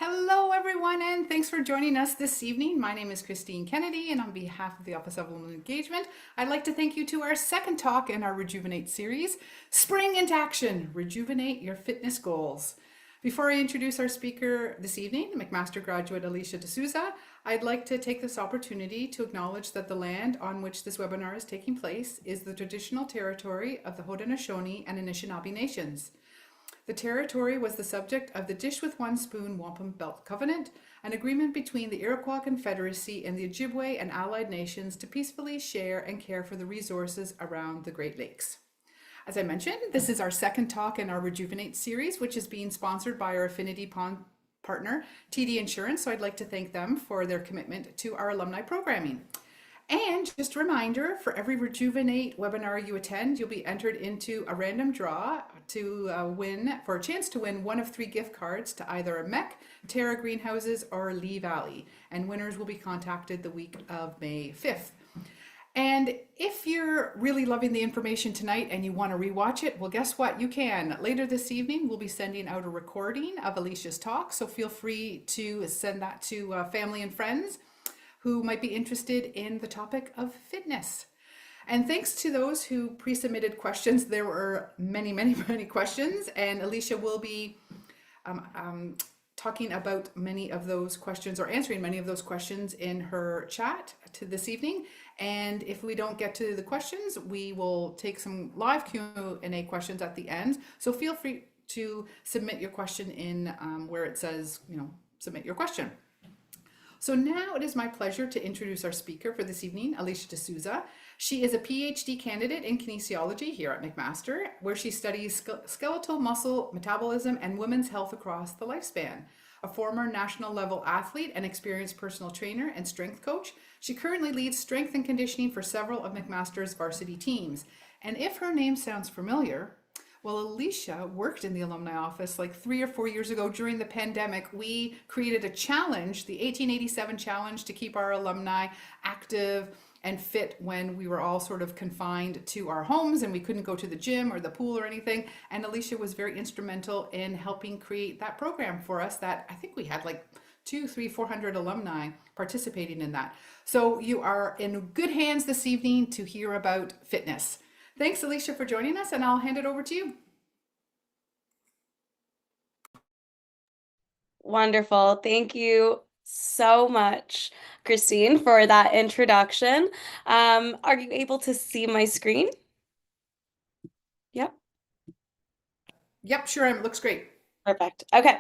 Hello, everyone, and thanks for joining us this evening. My name is Christine Kennedy, and on behalf of the Office of Women Engagement, I'd like to thank you to our second talk in our Rejuvenate series, Spring into Action, Rejuvenate Your Fitness Goals. Before I introduce our speaker this evening, McMaster graduate Alysha D'Souza, I'd like to take this opportunity to acknowledge that the land on which this webinar is taking place is the traditional territory of the Haudenosaunee and Anishinaabe nations. The territory was the subject of the Dish with One Spoon Wampum Belt Covenant, an agreement between the Iroquois Confederacy and the Ojibwe and allied nations to peacefully share and care for the resources around the Great Lakes. As I mentioned, this is our second talk in our Rejuvenate series, which is being sponsored by our affinity partner, TD Insurance, so I'd like to thank them for their commitment to our alumni programming. And just a reminder, for every Rejuvenate webinar you attend, you'll be entered into a random draw to for a chance to win one of 3 gift cards to either a MEC, Terra Greenhouses, or Lee Valley. And winners will be contacted the week of May 5th. And if you're really loving the information tonight and you want to rewatch it, well, guess what? You can. Later this evening, we'll be sending out a recording of Alysha's talk, so feel free to send that to family and friends who might be interested in the topic of fitness. And thanks to those who pre-submitted questions. There were many, many, many questions, and Alysha will be talking about many of those questions or answering many of those questions in her chat to this evening. And if we don't get to the questions, we will take some live Q&A questions at the end. So feel free to submit your question in where it says, submit your question. So now it is my pleasure to introduce our speaker for this evening, Alysha D'Souza. She is a PhD candidate in kinesiology here at McMaster, where she studies skeletal muscle metabolism and women's health across the lifespan. A former national level athlete and experienced personal trainer and strength coach, she currently leads strength and conditioning for several of McMaster's varsity teams. And if her name sounds familiar, well, Alysha worked in the alumni office like 3 or 4 years ago during the pandemic. We created a challenge, the 1887 challenge, to keep our alumni active and fit when we were all sort of confined to our homes and we couldn't go to the gym or the pool or anything. And Alysha was very instrumental in helping create that program for us that I think we had like 200, 300, 400 alumni participating in that. So you are in good hands this evening to hear about fitness. Thanks, Alysha, for joining us, and I'll hand it over to you. Wonderful. Thank you so much, Christine, for that introduction. Are you able to see my screen? Yep. Yep, sure, it looks great. Perfect. Okay.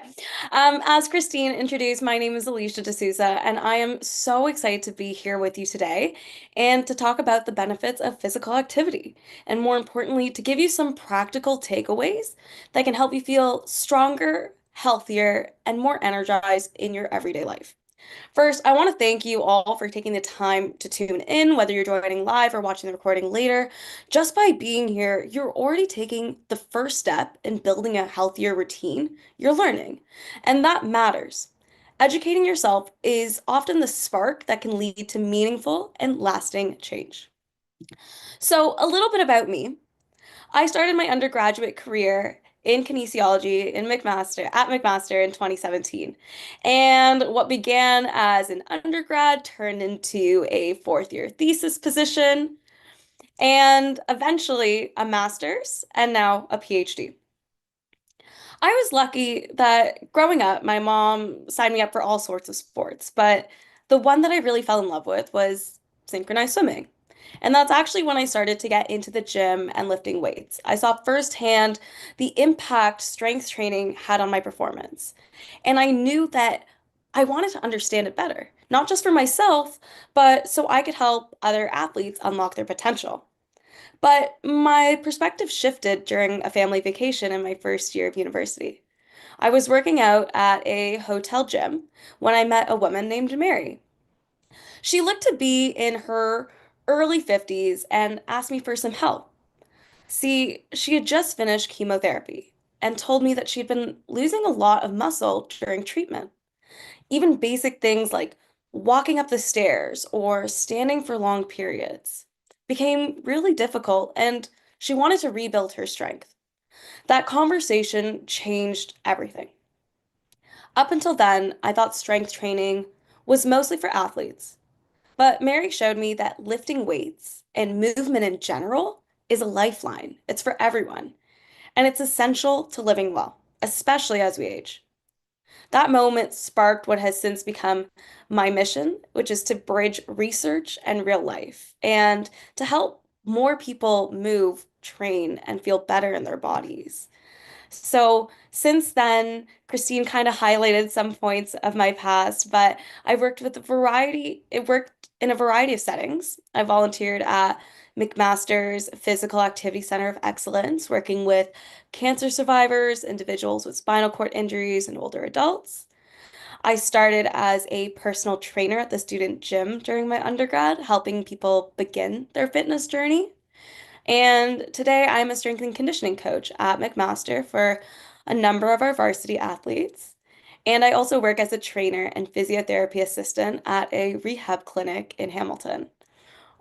As Christine introduced, my name is Alysha D'Souza, and I am so excited to be here with you today and to talk about the benefits of physical activity, and more importantly, to give you some practical takeaways that can help you feel stronger, healthier, and more energized in your everyday life. First, I want to thank you all for taking the time to tune in, whether you're joining live or watching the recording later. Just by being here, you're already taking the first step in building a healthier routine you're learning, and that matters. Educating yourself is often the spark that can lead to meaningful and lasting change. So, a little bit about me. I started my undergraduate career in kinesiology at McMaster in 2017. And what began as an undergrad turned into a 4th year thesis position and eventually a master's and now a PhD. I was lucky that growing up, my mom signed me up for all sorts of sports, but the one that I really fell in love with was synchronized swimming. And that's actually when I started to get into the gym and lifting weights. I saw firsthand the impact strength training had on my performance. And I knew that I wanted to understand it better, not just for myself, but so I could help other athletes unlock their potential. But my perspective shifted during a family vacation in my first year of university. I was working out at a hotel gym when I met a woman named Mary. She looked to be in her early 50s and asked me for some help. See, she had just finished chemotherapy and told me that she'd been losing a lot of muscle during treatment. Even basic things like walking up the stairs or standing for long periods became really difficult, and she wanted to rebuild her strength. That conversation changed everything. Up until then, I thought strength training was mostly for athletes. But Mary showed me that lifting weights and movement in general is a lifeline. It's for everyone, and it's essential to living well, especially as we age. That moment sparked what has since become my mission, which is to bridge research and real life and to help more people move, train, and feel better in their bodies. So since then, Christine kind of highlighted some points of my past, but I've worked with a variety, it worked in a variety of settings. I volunteered at McMaster's Physical Activity Center of Excellence, working with cancer survivors, individuals with spinal cord injuries, and older adults. I started as a personal trainer at the student gym during my undergrad, helping people begin their fitness journey. And today I'm a strength and conditioning coach at McMaster for a number of our varsity athletes. And I also work as a trainer and physiotherapy assistant at a rehab clinic in Hamilton.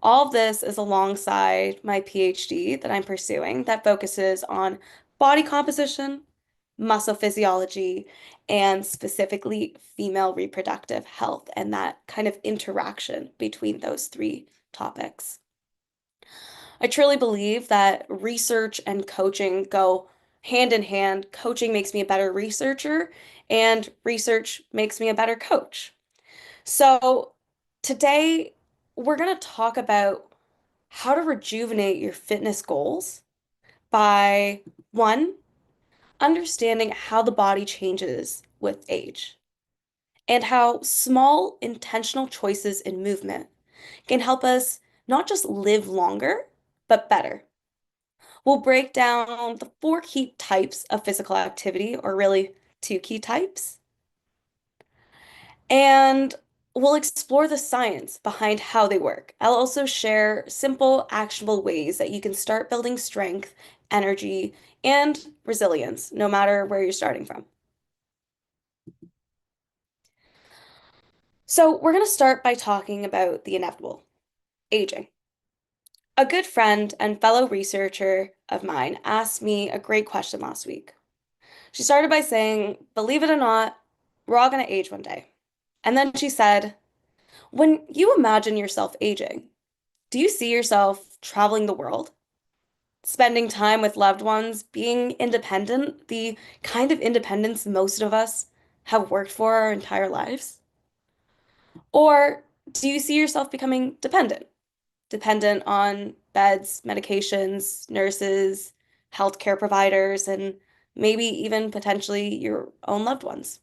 All of this is alongside my PhD that I'm pursuing that focuses on body composition, muscle physiology, and specifically female reproductive health and that kind of interaction between those three topics. I truly believe that research and coaching go hand in hand. Coaching makes me a better researcher, and research makes me a better coach. So, today we're going to talk about how to rejuvenate your fitness goals by one, understanding how the body changes with age and how small intentional choices in movement can help us not just live longer, but better. We'll break down the four key types of physical activity, or really two key types, and we'll explore the science behind how they work. I'll also share simple, actionable ways that you can start building strength, energy, and resilience, no matter where you're starting from. So, we're going to start by talking about the inevitable, aging. A good friend and fellow researcher of mine asked me a great question last week. She started by saying, believe it or not, we're all going to age one day. And then she said, when you imagine yourself aging, do you see yourself traveling the world, spending time with loved ones, being independent, the kind of independence most of us have worked for our entire lives? Or do you see yourself becoming dependent? Dependent on beds, medications, nurses, healthcare providers, and maybe even potentially your own loved ones?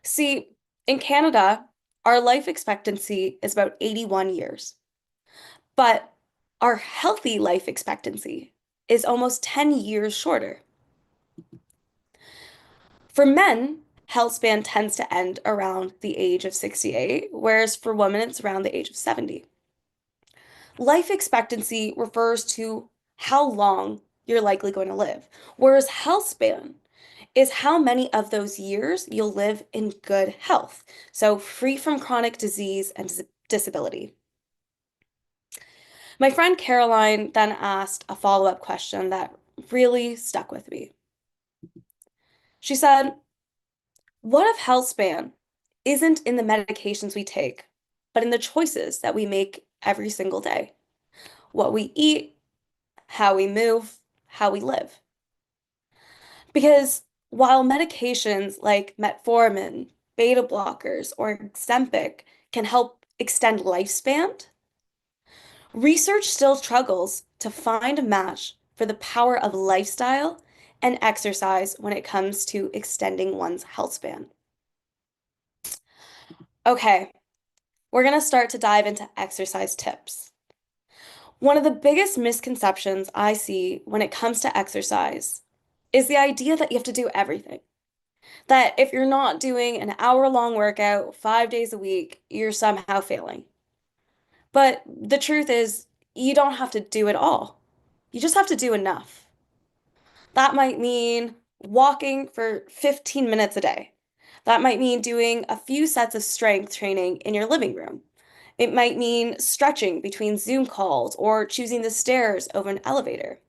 See, in Canada, our life expectancy is about 81 years, but our healthy life expectancy is almost 10 years shorter. For men, health span tends to end around the age of 68, whereas for women, it's around the age of 70. Life expectancy refers to how long you're likely going to live, whereas health span is how many of those years you'll live in good health, so free from chronic disease and disability. My friend Caroline then asked a follow-up question that really stuck with me. She said, what if health span isn't in the medications we take, but in the choices that we make every single day? What we eat, how we move, how we live. Because while medications like metformin, beta blockers, or Ozempic can help extend lifespan, research still struggles to find a match for the power of lifestyle and exercise when it comes to extending one's health span. Okay, we're going to start to dive into exercise tips. One of the biggest misconceptions I see when it comes to exercise is the idea that you have to do everything. That if you're not doing an hour-long workout 5 days a week, you're somehow failing. But the truth is, you don't have to do it all. You just have to do enough. That might mean walking for 15 minutes a day. That might mean doing a few sets of strength training in your living room. It might mean stretching between Zoom calls or choosing the stairs over an elevator.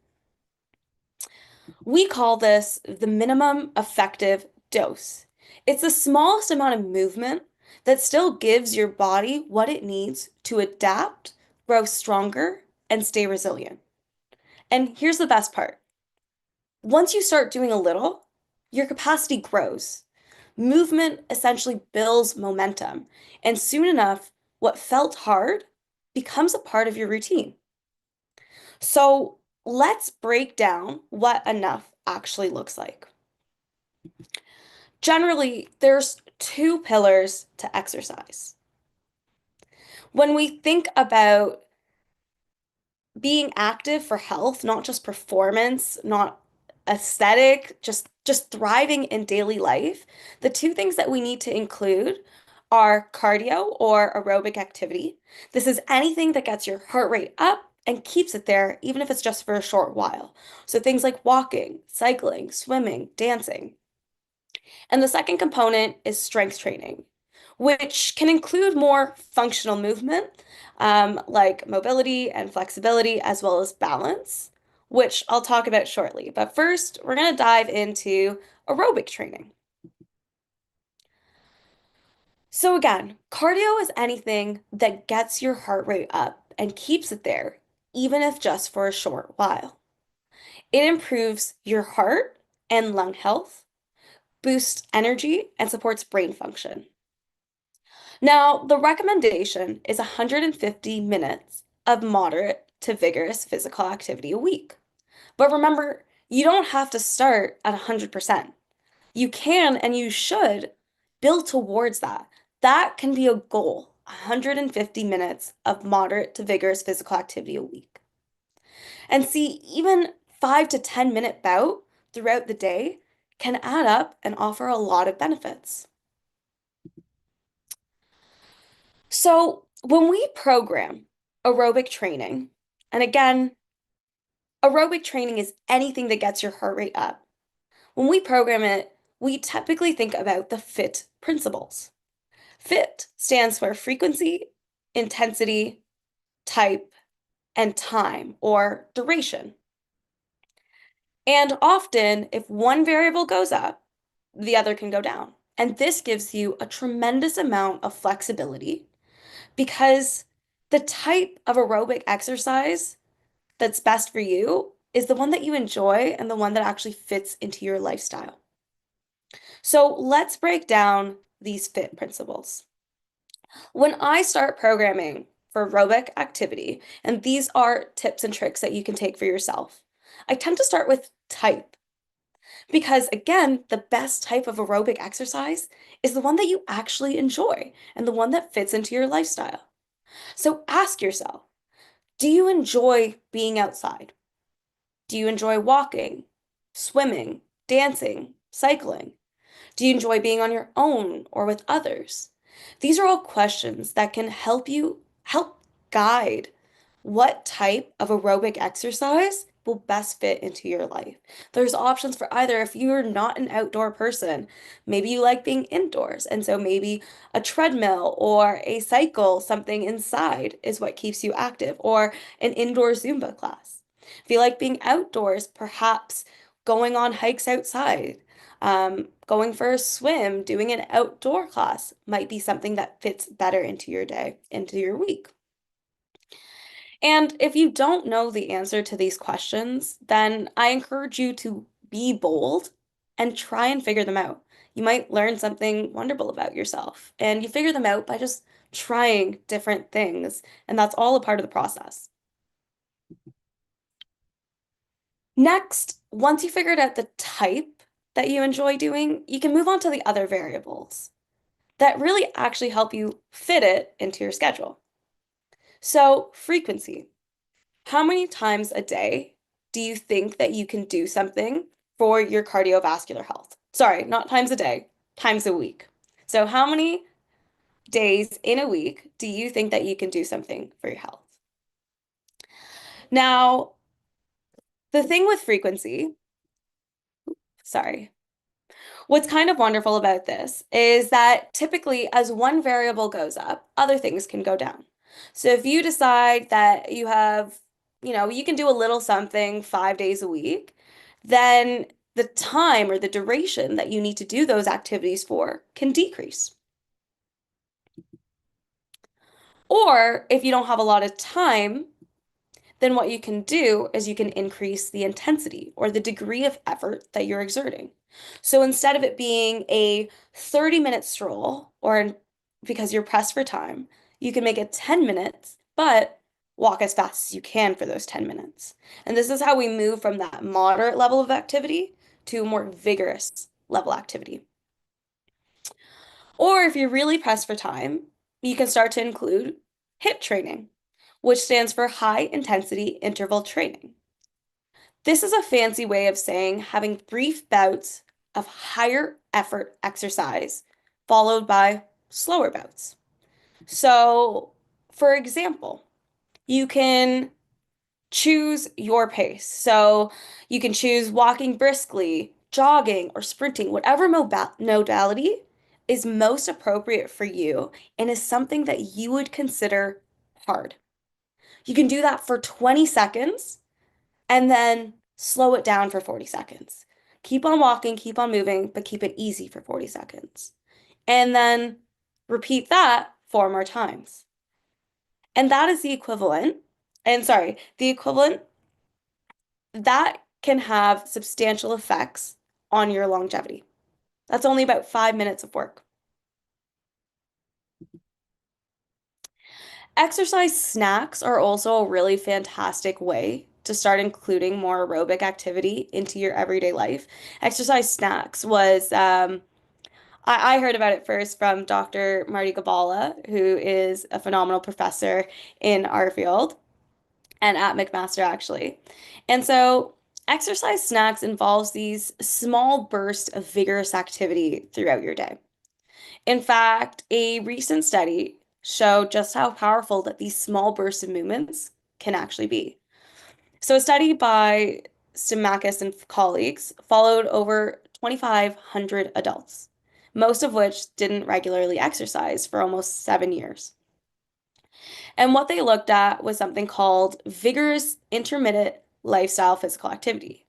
We call this the minimum effective dose. It's the smallest amount of movement that still gives your body what it needs to adapt, grow stronger, and stay resilient. And here's the best part. Once you start doing a little, your capacity grows. Movement essentially builds momentum, and soon enough, what felt hard becomes a part of your routine. So let's break down what enough actually looks like. Generally, there's two pillars to exercise. When we think about being active for health, not just performance, not aesthetic, just thriving in daily life, the two things that we need to include are cardio or aerobic activity. This is anything that gets your heart rate up and keeps it there, even if it's just for a short while. So things like walking, cycling, swimming, dancing. And the second component is strength training, which can include more functional movement, like mobility and flexibility, as well as balance, which I'll talk about shortly. But first, we're going to dive into aerobic training. So again, cardio is anything that gets your heart rate up and keeps it there, even if just for a short while. It improves your heart and lung health, boosts energy, and supports brain function. Now, the recommendation is 150 minutes of moderate to vigorous physical activity a week. But remember, you don't have to start at 100%. You can and you should build towards that. That can be a goal, 150 minutes of moderate to vigorous physical activity a week. And see, even 5 to 10 minute bout throughout the day can add up and offer a lot of benefits. So, when we program aerobic training, and again, aerobic training is anything that gets your heart rate up. When we program it, we typically think about the FIT principles. FIT stands for frequency, intensity, type, and time or duration. And often, if one variable goes up, the other can go down. And this gives you a tremendous amount of flexibility because the type of aerobic exercise that's best for you is the one that you enjoy and the one that actually fits into your lifestyle. So let's break down these FIT principles. When I start programming for aerobic activity, and these are tips and tricks that you can take for yourself, I tend to start with type because, again, the best type of aerobic exercise is the one that you actually enjoy and the one that fits into your lifestyle. So ask yourself, do you enjoy being outside? Do you enjoy walking, swimming, dancing, cycling? Do you enjoy being on your own or with others? These are all questions that can help guide what type of aerobic exercise will best fit into your life. There's options for either if you're not an outdoor person, maybe you like being indoors, and so maybe a treadmill or a cycle, something inside is what keeps you active, or an indoor Zumba class. If you like being outdoors, perhaps going on hikes outside, going for a swim, doing an outdoor class might be something that fits better into your day, into your week. And if you don't know the answer to these questions, then I encourage you to be bold and try and figure them out. You might learn something wonderful about yourself, and you figure them out by just trying different things, and that's all a part of the process. Next, once you figured out the type that you enjoy doing, you can move on to the other variables that really actually help you fit it into your schedule. So, frequency. How many times a day do you think that you can do something for your cardiovascular health? Sorry, not times a day, times a week. So, how many days in a week do you think that you can do something for your health? Now, the thing with frequency, sorry, what's kind of wonderful about this is that typically, as one variable goes up, other things can go down. So if you decide that you have, you can do a little something 5 days a week, then the time or the duration that you need to do those activities for can decrease. Or if you don't have a lot of time, then what you can do is you can increase the intensity or the degree of effort that you're exerting. So instead of it being a 30-minute stroll, or because you're pressed for time, you can make it 10 minutes, but walk as fast as you can for those 10 minutes. And this is how we move from that moderate level of activity to a more vigorous level activity. Or if you're really pressed for time, you can start to include HIIT training, which stands for high intensity interval training. This is a fancy way of saying having brief bouts of higher effort exercise followed by slower bouts. So, for example, you can choose your pace. So, you can choose walking briskly, jogging, or sprinting, whatever modality is most appropriate for you and is something that you would consider hard. You can do that for 20 seconds and then slow it down for 40 seconds. Keep on walking, keep on moving, but keep it easy for 40 seconds. And then repeat that 4 more times. And that is the equivalent, the equivalent that can have substantial effects on your longevity. That's only about 5 minutes of work. Exercise snacks are also a really fantastic way to start including more aerobic activity into your everyday life. Exercise snacks was, I heard about it first from Dr. Marty Gabala, who is a phenomenal professor in our field and at McMaster, actually. And so, exercise snacks involves these small bursts of vigorous activity throughout your day. In fact, a recent study showed just how powerful that these small bursts of movements can actually be. So, a study by Stimakis and colleagues followed over 2,500 adults, most of which didn't regularly exercise for almost 7 years. And what they looked at was something called vigorous intermittent lifestyle physical activity.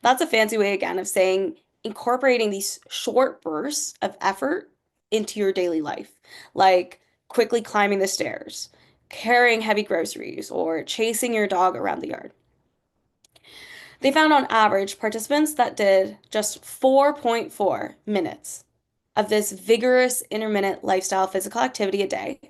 That's a fancy way, again, of saying incorporating these short bursts of effort into your daily life, like quickly climbing the stairs, carrying heavy groceries, or chasing your dog around the yard. They found on average participants that did just 4.4 minutes of this vigorous intermittent lifestyle physical activity a day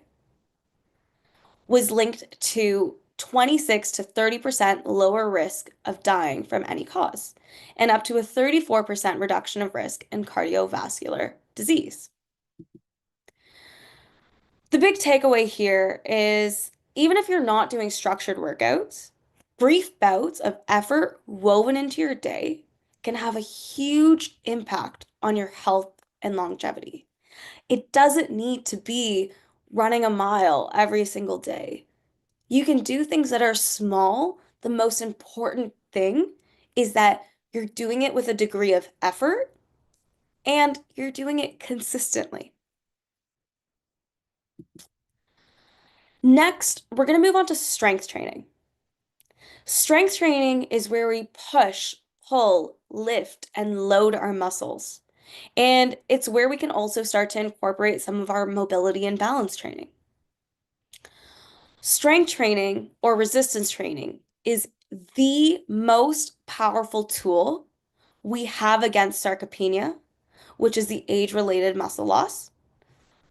was linked to 26 to 30% lower risk of dying from any cause, and up to a 34% reduction of risk in cardiovascular disease. The big takeaway here is even if you're not doing structured workouts, brief bouts of effort woven into your day can have a huge impact on your health and longevity. It doesn't need to be running a mile every single day. You can do things that are small. The most important thing is that you're doing it with a degree of effort and you're doing it consistently. Next, we're going to move on to strength training. Strength training is where we push, pull, lift, and load our muscles. And it's where we can also start to incorporate some of our mobility and balance training. Strength training or resistance training is the most powerful tool we have against sarcopenia, which is the age-related muscle loss,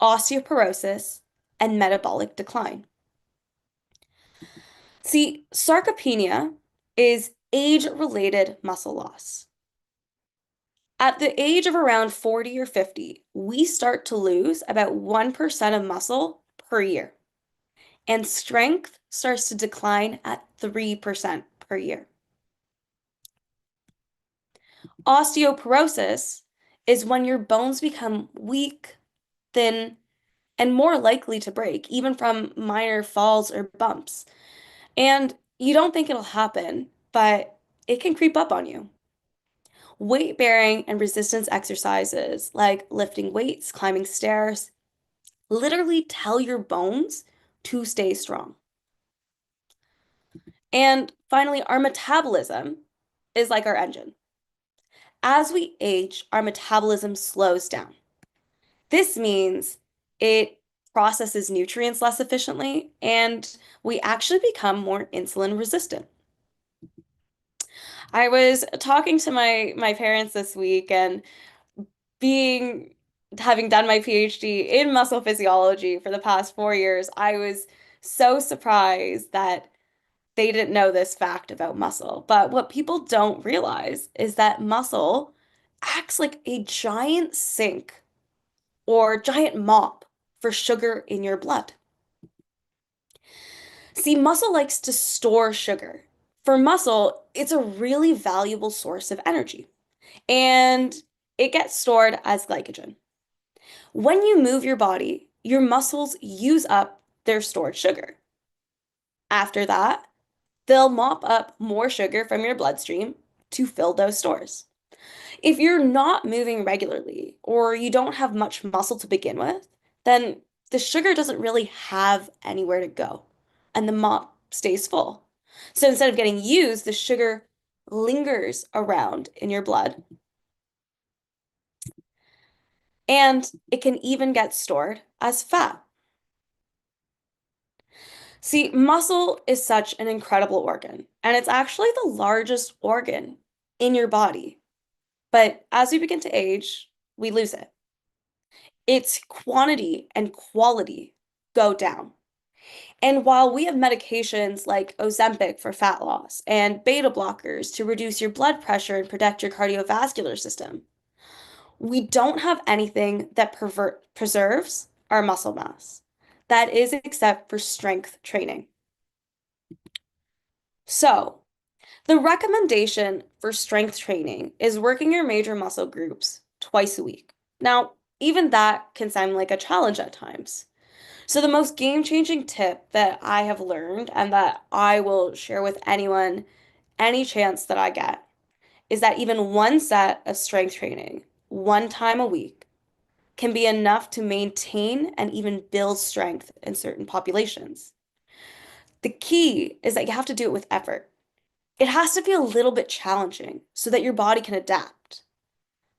osteoporosis, and metabolic decline. See, sarcopenia is age-related muscle loss. At the age of around 40 or 50, we start to lose about 1% of muscle per year, and strength starts to decline at 3% per year. Osteoporosis is when your bones become weak, thin, and more likely to break, even from minor falls or bumps. And you don't think it'll happen, but it can creep up on you. Weight bearing and resistance exercises like lifting weights, climbing stairs, literally tell your bones to stay strong. And finally, our metabolism is like our engine. as we age, our metabolism slows down. This means it processes nutrients less efficiently, and we actually become more insulin resistant. I was talking to my parents this week, and being having done my PhD in muscle physiology for the past 4 years, I was so surprised that they didn't know this fact about muscle. But what people don't realize is that muscle acts like a giant sink or giant mop for sugar in your blood. See, muscle likes to store sugar. For muscle, it's a really valuable source of energy, and it gets stored as glycogen. When you move your body, your muscles use up their stored sugar. After that, they'll mop up more sugar from your bloodstream to fill those stores. If you're not moving regularly or you don't have much muscle to begin with, then the sugar doesn't really have anywhere to go and the mop stays full. So instead of getting used, the sugar lingers around in your blood and it can even get stored as fat. See, muscle is such an incredible organ, and it's actually the largest organ in your body. But as we begin to age, we lose it. Its quantity and quality go down. And while we have medications like Ozempic for fat loss and beta blockers to reduce your blood pressure and protect your cardiovascular system, we don't have anything that preserves our muscle mass. That is except for strength training. So, the recommendation for strength training is working your major muscle groups twice a week. Now, even that can sound like a challenge at times. So, the most game-changing tip that I have learned and that I will share with anyone any chance that I get is that even one set of strength training, one time a week, can be enough to maintain and even build strength in certain populations. The key is that you have to do it with effort. It has to be a little bit challenging so that your body can adapt,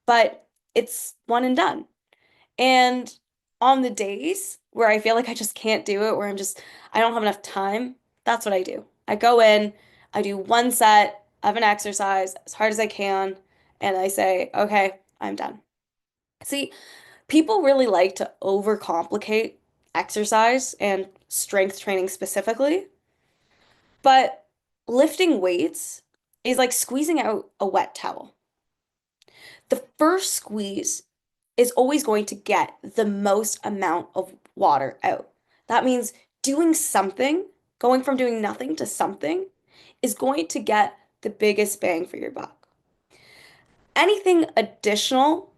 but it's one and done. And on the days where I feel like I just can't do it, where I don't have enough time, that's what I do. I go in, I do one set of an exercise as hard as I can, and I say, okay, I'm done. See, people really like to overcomplicate exercise and strength training specifically, but lifting weights is like squeezing out a wet towel. The first squeeze is always going to get the most amount of water out. That means doing something, going from doing nothing to something, is going to get the biggest bang for your buck. Anything additional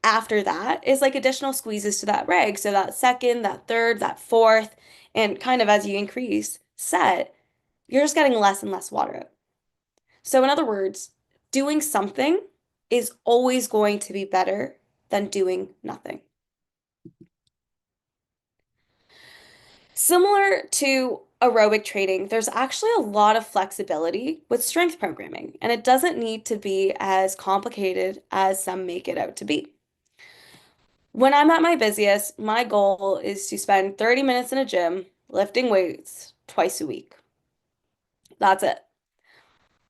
after that is like additional squeezes to that reg. So that second, that third, that fourth, and kind of as you increase set, you're just getting less and less water out. So, in other words, doing something is always going to be better than doing nothing. Similar to aerobic training, there's actually a lot of flexibility with strength programming, and it doesn't need to be as complicated as some make it out to be. When I'm at my busiest, my goal is to spend 30 minutes in a gym lifting weights twice a week. That's it.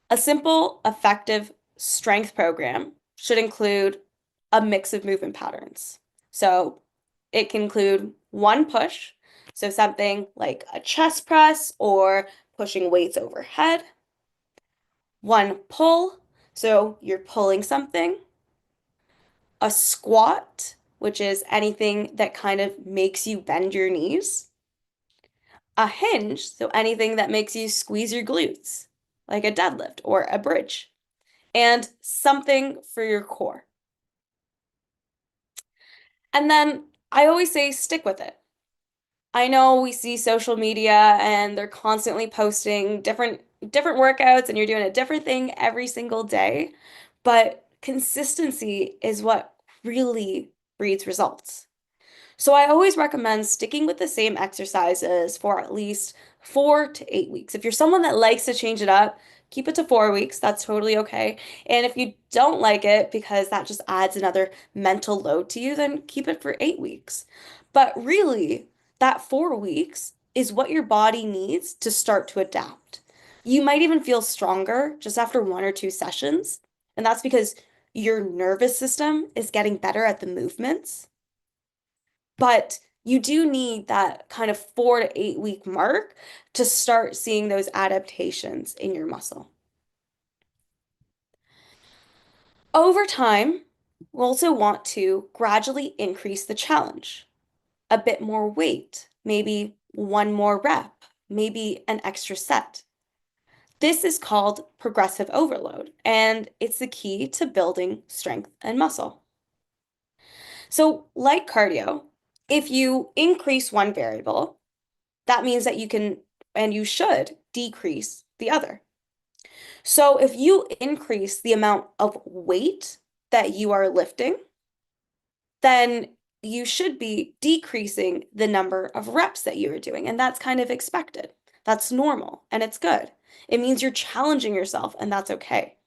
A simple, effective strength program should include a mix of movement patterns. So it can include one push, so something like a chest press or pushing weights overhead, one pull, so you're pulling something, a squat, which is anything that kind of makes you bend your knees, a hinge, so anything that makes you squeeze your glutes, like a deadlift or a bridge, and something for your core. And then I always say stick with it. I know we see social media and they're constantly posting different workouts and you're doing a different thing every single day, but consistency is what really breeds results. So I always recommend sticking with the same exercises for at least 4 to 8 weeks. If you're someone that likes to change it up, keep it to 4 weeks. That's totally okay. And if you don't like it because that just adds another mental load to you, then keep it for 8 weeks. But really, that 4 weeks is what your body needs to start to adapt. You might even feel stronger just after 1 or 2 sessions. And that's because your nervous system is getting better at the movements. But you do need that kind of 4 to 8 week mark to start seeing those adaptations in your muscle. Over time, we'll also want to gradually increase the challenge. A bit more weight, maybe one more rep, maybe an extra set. This is called progressive overload, and it's the key to building strength and muscle. So, like cardio, if you increase one variable, that means that you can and you should decrease the other. So, if you increase the amount of weight that you are lifting, then you should be decreasing the number of reps that you are doing. And that's kind of expected. That's normal and it's good. It means you're challenging yourself, and that's okay.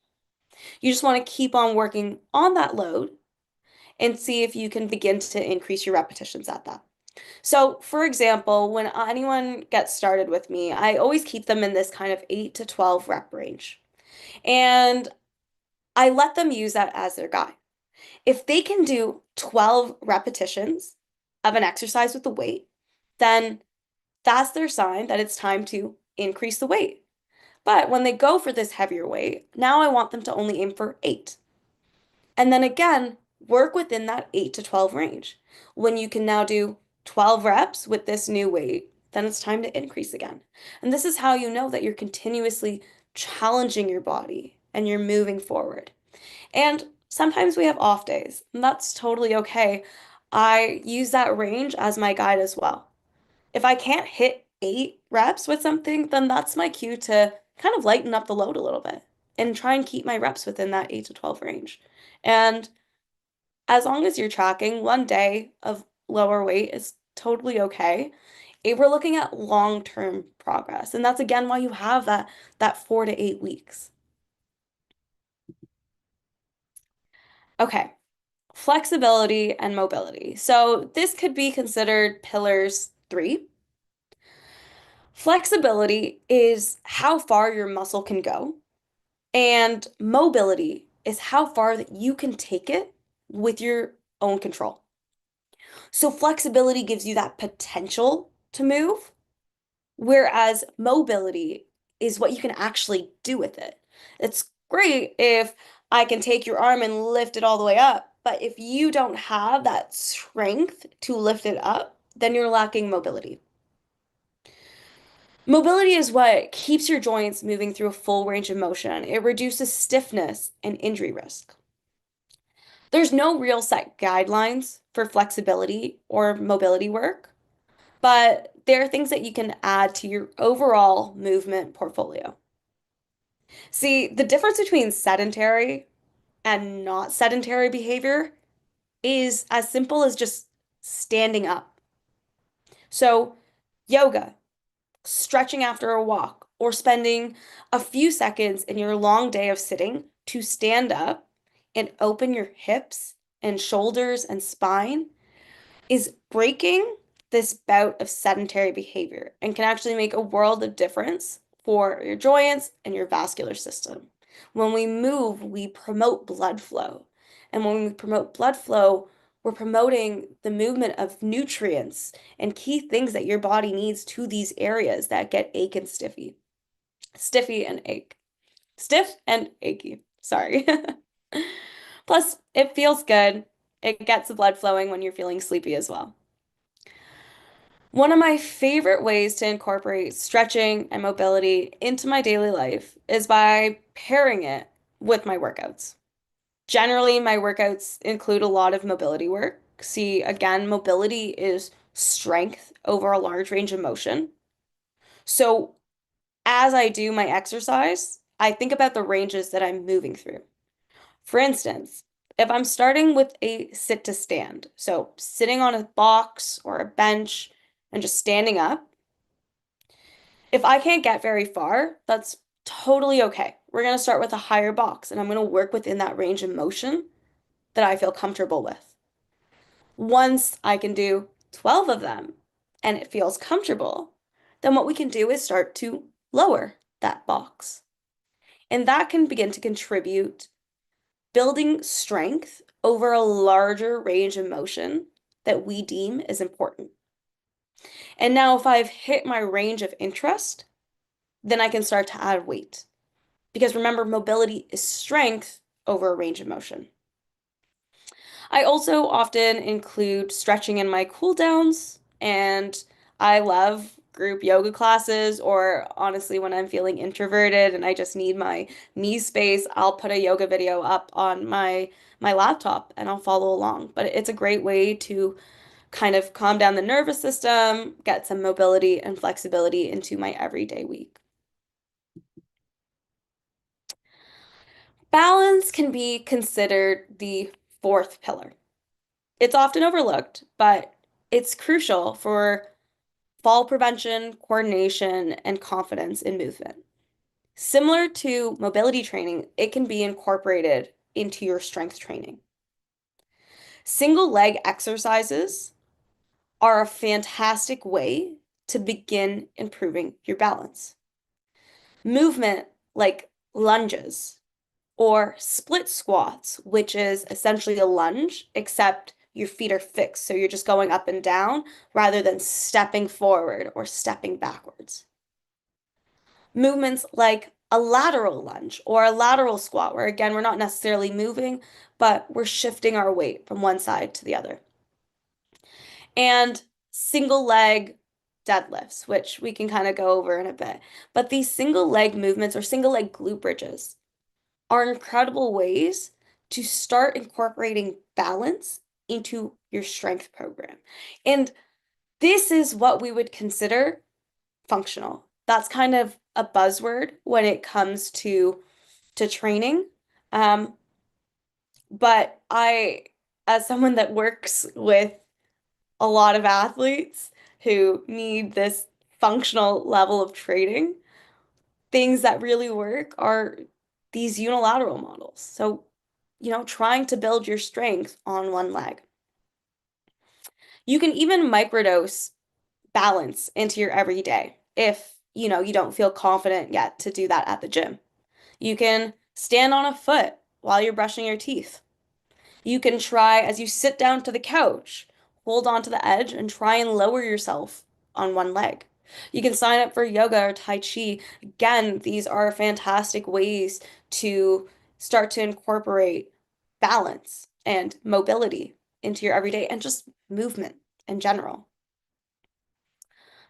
You just want to keep on working on that load and see if you can begin to increase your repetitions at that. So, for example, when anyone gets started with me, I always keep them in this kind of 8 to 12 rep range. And I let them use that as their guide. If they can do 12 repetitions of an exercise with the weight, then that's their sign that it's time to increase the weight. But when they go for this heavier weight, now I want them to only aim for 8. And then again, work within that 8 to 12 range. When you can now do 12 reps with this new weight, then it's time to increase again. And this is how you know that you're continuously challenging your body and you're moving forward. And sometimes we have off days, and that's totally okay. I use that range as my guide as well. If I can't hit 8 reps with something, then that's my cue to kind of lighten up the load a little bit and try and keep my reps within that 8 to 12 range. And as long as you're tracking, one day of lower weight is totally okay. If we're looking at long-term progress, and that's again why you have that 4 to 8 weeks. Okay, flexibility and mobility. So this could be considered pillars 3. Flexibility is how far your muscle can go, and mobility is how far that you can take it with your own control. So flexibility gives you that potential to move, whereas mobility is what you can actually do with it. It's great if I can take your arm and lift it all the way up, but if you don't have that strength to lift it up, then you're lacking mobility. Mobility is what keeps your joints moving through a full range of motion. It reduces stiffness and injury risk. There's no real set guidelines for flexibility or mobility work, but there are things that you can add to your overall movement portfolio. See, the difference between sedentary and not sedentary behavior is as simple as just standing up. So, yoga, stretching after a walk, or spending a few seconds in your long day of sitting to stand up and open your hips and shoulders and spine is breaking this bout of sedentary behavior and can actually make a world of difference for your joints and your vascular system. When we move, we promote blood flow. And when we promote blood flow, we're promoting the movement of nutrients and key things that your body needs to these areas that get ache and stiffy. Stiffy and ache. Stiff and achy. Sorry. Plus, it feels good. It gets the blood flowing when you're feeling sleepy as well. One of my favorite ways to incorporate stretching and mobility into my daily life is by pairing it with my workouts. Generally, my workouts include a lot of mobility work. See, again, mobility is strength over a large range of motion. So, as I do my exercise, I think about the ranges that I'm moving through. For instance, if I'm starting with a sit to stand, so sitting on a box or a bench and just standing up, if I can't get very far, that's Totally okay. We're going to start with a higher box, and I'm going to work within that range of motion that I feel comfortable with. Once I can do 12 of them and it feels comfortable, then what we can do is start to lower that box. And that can begin to contribute building strength over a larger range of motion that we deem is important. And now, if I've hit my range of interest, then I can start to add weight. Because remember, mobility is strength over a range of motion. I also often include stretching in my cool downs, and I love group yoga classes, or honestly, when I'm feeling introverted and I just need my me space, I'll put a yoga video up on my laptop and I'll follow along. But it's a great way to kind of calm down the nervous system, get some mobility and flexibility into my everyday week. Balance can be considered the fourth pillar. It's often overlooked, but it's crucial for fall prevention, coordination, and confidence in movement. Similar to mobility training, it can be incorporated into your strength training. Single leg exercises are a fantastic way to begin improving your balance. Movement like lunges or split squats, which is essentially a lunge, except your feet are fixed. So you're just going up and down rather than stepping forward or stepping backwards. Movements like a lateral lunge or a lateral squat, where again, we're not necessarily moving, but we're shifting our weight from one side to the other. And single leg deadlifts, which we can kind of go over in a bit. But these single leg movements or single leg glute bridges are incredible ways to start incorporating balance into your strength program. And this is what we would consider functional. That's kind of a buzzword when it comes to training. Um, but as someone that works with a lot of athletes who need this functional level of training, things that really work are these unilateral models. So, trying to build your strength on one leg. You can even microdose balance into your everyday if, you don't feel confident yet to do that at the gym. You can stand on a foot while you're brushing your teeth. You can try, as you sit down to the couch, hold on to the edge and try and lower yourself on one leg. You can sign up for yoga or Tai Chi. Again, these are fantastic ways to start to incorporate balance and mobility into your everyday and just movement in general.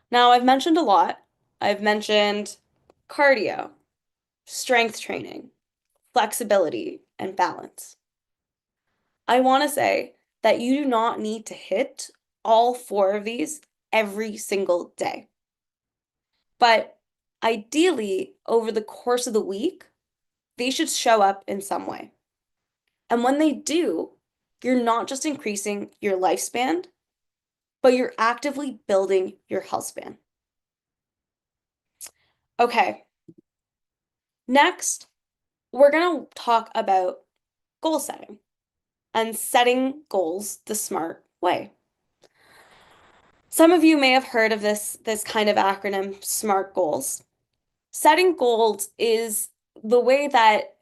Now, I've mentioned a lot. I've mentioned cardio, strength training, flexibility, and balance. I want to say that you do not need to hit all four of these every single day. But ideally, over the course of the week, they should show up in some way. And when they do, you're not just increasing your lifespan, but you're actively building your health span. Okay, next, we're going to talk about goal setting and setting goals the smart way. Some of you may have heard of this kind of acronym, SMART goals. Setting goals is the way that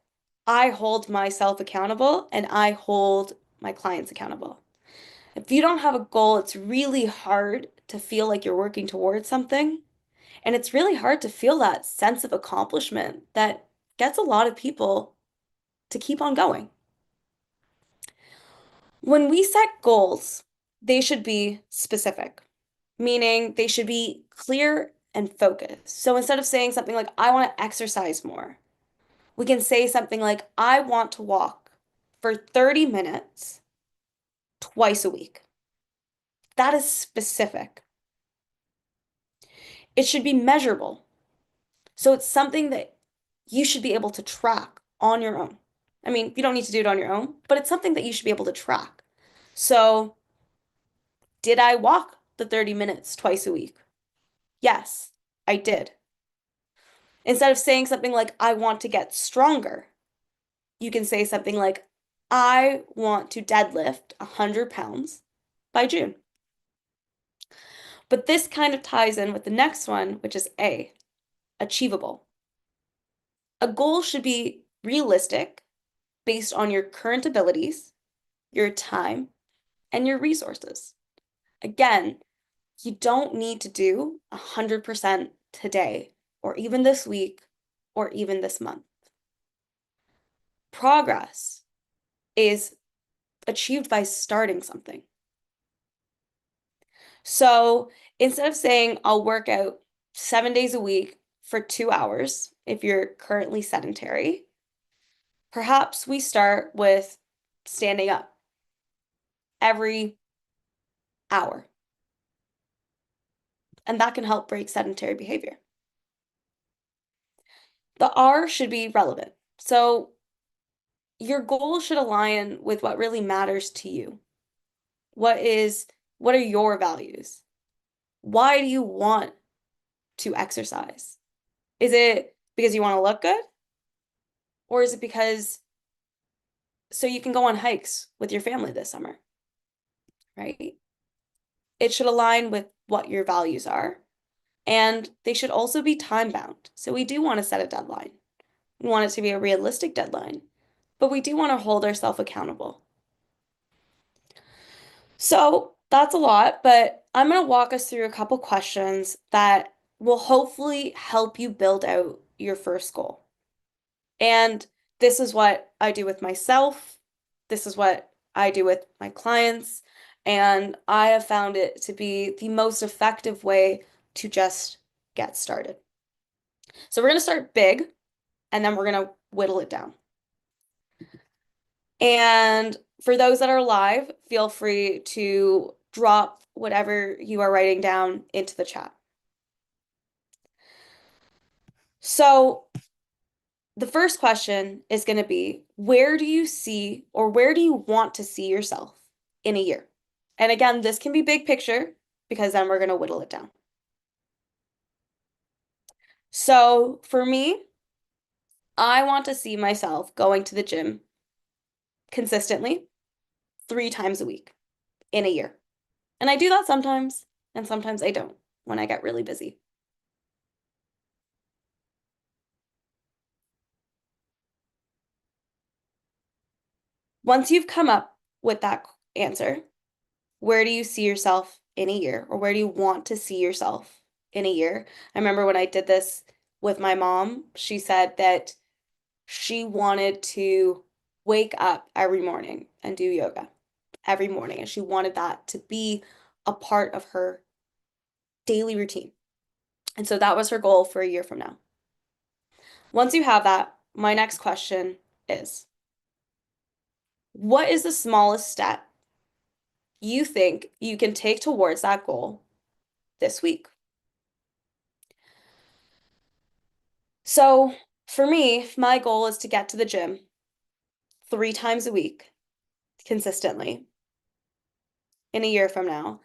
I hold myself accountable and I hold my clients accountable. If you don't have a goal, it's really hard to feel like you're working towards something. And it's really hard to feel that sense of accomplishment that gets a lot of people to keep on going. When we set goals, they should be specific, meaning they should be clear and focused. So instead of saying something like, I want to exercise more, we can say something like, I want to walk for 30 minutes twice a week. That is specific. It should be measurable. So it's something that you should be able to track on your own. I mean, you don't need to do it on your own, but it's something that you should be able to track. So, did I walk the 30 minutes twice a week? Yes, I did. Instead of saying something like, I want to get stronger, you can say something like, I want to deadlift 100 pounds by June. But this kind of ties in with the next one, which is A, achievable. A goal should be realistic based on your current abilities, your time, and your resources. Again, you don't need to do 100% today, or even this week, or even this month. Progress is achieved by starting something. So instead of saying, I'll work out 7 days a week for 2 hours, if you're currently sedentary, perhaps we start with standing up every hour. And that can help break sedentary behavior. The R should be relevant. So your goal should align with what really matters to you. What are your values? Why do you want to exercise? Is it because you want to look good? Or is it because so you can go on hikes with your family this summer, right? It should align with what your values are, and they should also be time bound. So we do want to set a deadline. We want it to be a realistic deadline, but we do want to hold ourselves accountable. So that's a lot, but I'm going to walk us through a couple questions that will hopefully help you build out your first goal. And this is what I do with myself. This is what I do with my clients. And I have found it to be the most effective way to just get started. So we're going to start big, and then we're going to whittle it down. And for those that are live, feel free to drop whatever you are writing down into the chat. So the first question is going to be, where do you see or where do you want to see yourself in a year? And again, this can be big picture because then we're going to whittle it down. So for me, I want to see myself going to the gym consistently 3 times a week in a year. And I do that sometimes, and sometimes I don't when I get really busy. Once you've come up with that answer, where do you see yourself in a year, or where do you want to see yourself in a year? I remember when I did this with my mom, she said that she wanted to wake up every morning and do yoga every morning, and she wanted that to be a part of her daily routine. And so that was her goal for a year from now. Once you have that, my next question is, what is the smallest step you think you can take towards that goal this week? So for me, my goal is to get to the gym 3 times a week consistently in a year from now.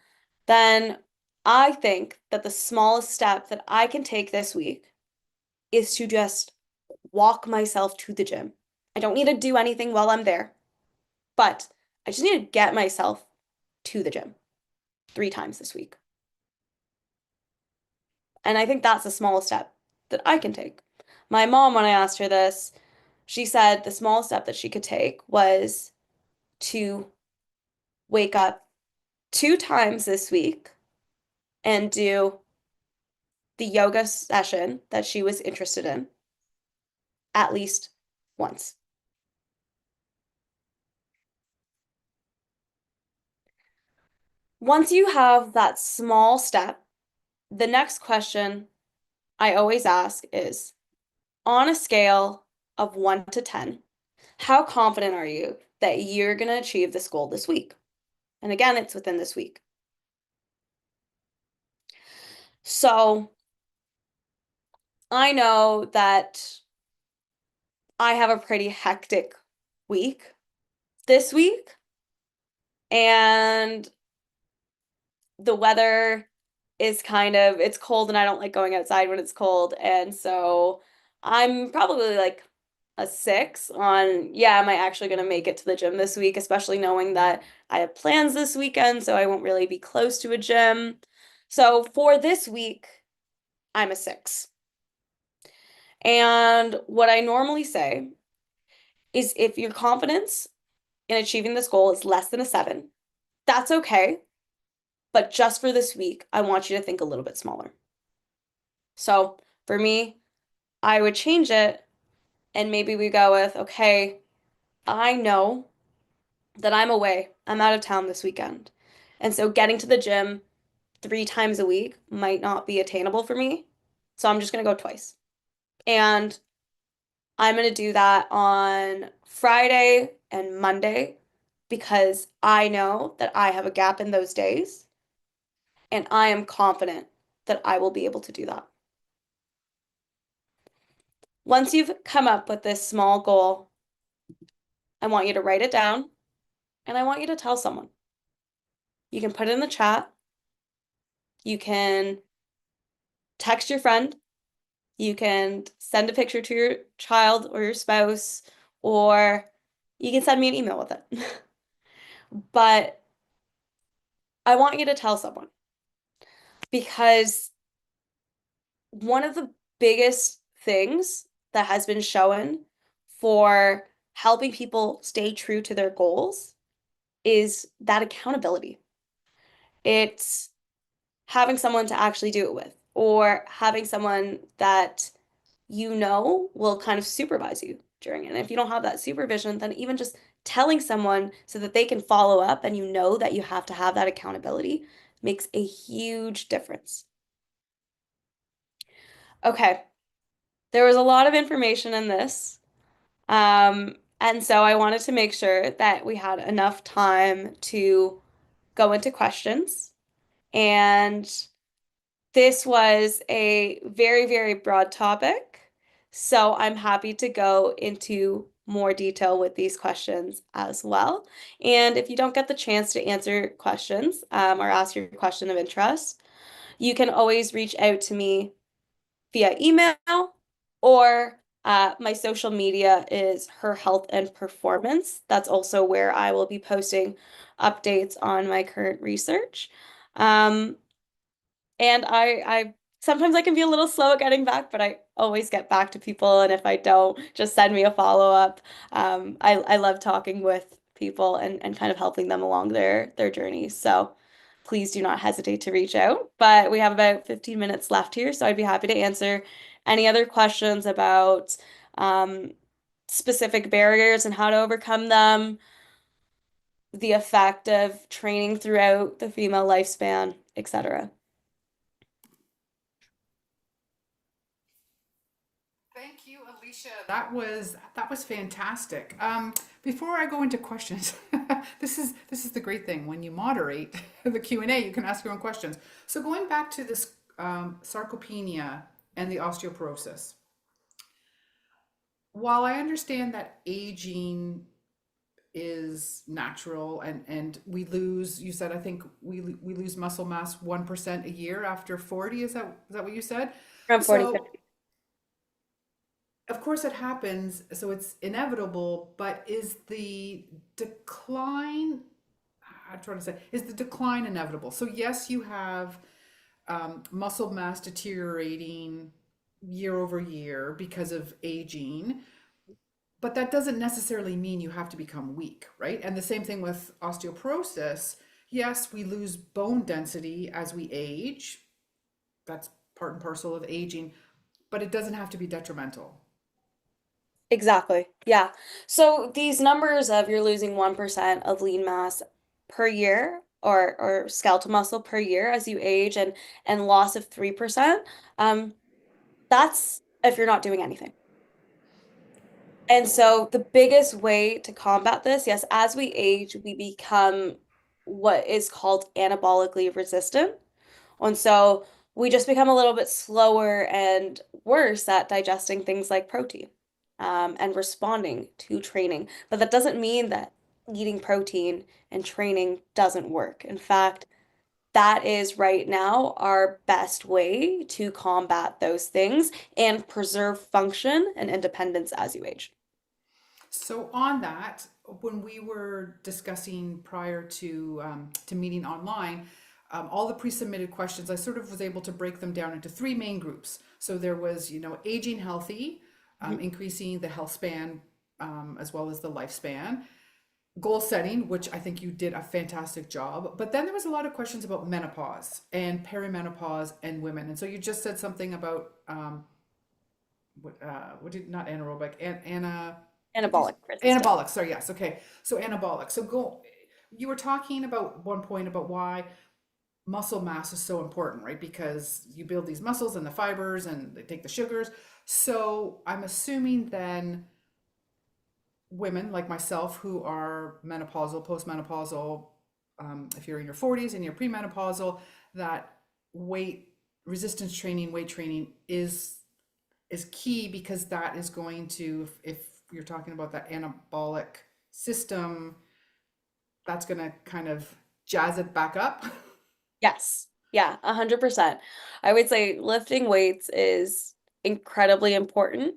Then I think that the smallest step that I can take this week is to just walk myself to the gym. I don't need to do anything while I'm there, but I just need to get myself to the gym 3 times this week. And I think that's a small step that I can take. My mom, when I asked her this, she said the small step that she could take was to wake up 2 times this week and do the yoga session that she was interested in at least once. Once you have that small step, the next question I always ask is, on a scale of 1 to 10, how confident are you that you're going to achieve this goal this week? And again, it's within this week. So I know that I have a pretty hectic week this week, and the weather is it's cold, and I don't like going outside when it's cold. And so I'm probably like a 6 on, yeah, am I actually going to make it to the gym this week, especially knowing that I have plans this weekend, so I won't really be close to a gym. So for this week, I'm a 6. And what I normally say is if your confidence in achieving this goal is less than a 7, that's okay. But just for this week, I want you to think a little bit smaller. So for me, I would change it and maybe we go with, okay, I know that I'm away. I'm out of town this weekend. And so getting to the gym 3 times a week might not be attainable for me. So I'm just going to go twice. And I'm going to do that on Friday and Monday because I know that I have a gap in those days and I am confident that I will be able to do that. Once you've come up with this small goal, I want you to write it down and I want you to tell someone. You can put it in the chat. You can text your friend. You can send a picture to your child or your spouse, or you can send me an email with it. But I want you to tell someone because one of the biggest things that has been shown for helping people stay true to their goals is that accountability. It's having someone to actually do it with, or having someone that you know will kind of supervise you during it. And if you don't have that supervision, then even just telling someone so that they can follow up and you know that you have to have that accountability makes a huge difference. Okay, there was a lot of information in this. And so I wanted to make sure that we had enough time to go into questions. And this was a very, very broad topic. So I'm happy to go into more detail with these questions as well. And if you don't get the chance to answer questions or ask your question of interest, you can always reach out to me via email or my social media is Her Health and Performance. That's also where I will be posting updates on my current research. Um, and I sometimes I can be a little slow at getting back, but I always get back to people. And if I don't, just send me a follow-up. I love talking with people and kind of helping them along their journeys. So please do not hesitate to reach out. But we have about 15 minutes left here, so I'd be happy to answer any other questions about um, specific barriers and how to overcome them, the effect of training throughout the female lifespan, etc. Thank you, Alysha. That was fantastic. Before I go into questions, this is the great thing when you moderate the Q&A, you can ask your own questions. So going back to this sarcopenia and the osteoporosis, while I understand that aging is natural and we lose, you said, I think we lose muscle mass 1% a year after 40, is that what you said? Around 40. So of course it happens, so it's inevitable, but is the decline, I'm trying to say, is the decline inevitable? So yes, you have muscle mass deteriorating year over year because of aging, but that doesn't necessarily mean you have to become weak, right? And the same thing with osteoporosis. Yes, we lose bone density as we age. That's part and parcel of aging, but it doesn't have to be detrimental. Exactly. Yeah. So these numbers of you're losing 1% of lean mass per year or skeletal muscle per year as you age and loss of 3%, um, that's if you're not doing anything. And so the biggest way to combat this, yes, as we age, we become what is called anabolically resistant. And so we just become a little bit slower and worse at digesting things like protein and responding to training. But that doesn't mean that eating protein and training doesn't work. In fact, that is right now our best way to combat those things and preserve function and independence as you age. So on that, when we were discussing prior to meeting online, all the pre-submitted questions, I sort of was able to break them down into three main groups. So there was, aging healthy, Mhm. increasing the health span, as well as the lifespan, goal setting, which I think you did a fantastic job. But then there was a lot of questions about menopause and perimenopause and women. And so you just said something about what did not anaerobic and Anna what did you Anabolic resistance. anabolic, sorry, yes, okay, so anabolic, so go, you were talking about one point about why muscle mass is so important, right? Because you build these muscles and the fibers and they take the sugars. So I'm assuming then women like myself who are menopausal, postmenopausal, if you're in your 40s and you're premenopausal, that weight resistance training, weight training is key, because that is going to, if you're talking about that anabolic system, that's going to kind of jazz it back up. Yes. Yeah, 100%. I would say lifting weights is incredibly important.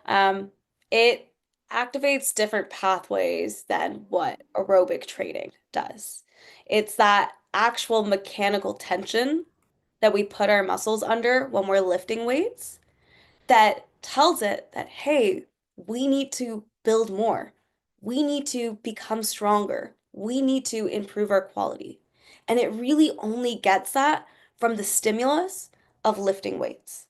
Um, it activates different pathways than what aerobic training does. It's that actual mechanical tension that we put our muscles under when we're lifting weights that tells it that, hey, we need to build more. We need to become stronger. We need to improve our quality. And it really only gets that from the stimulus of lifting weights.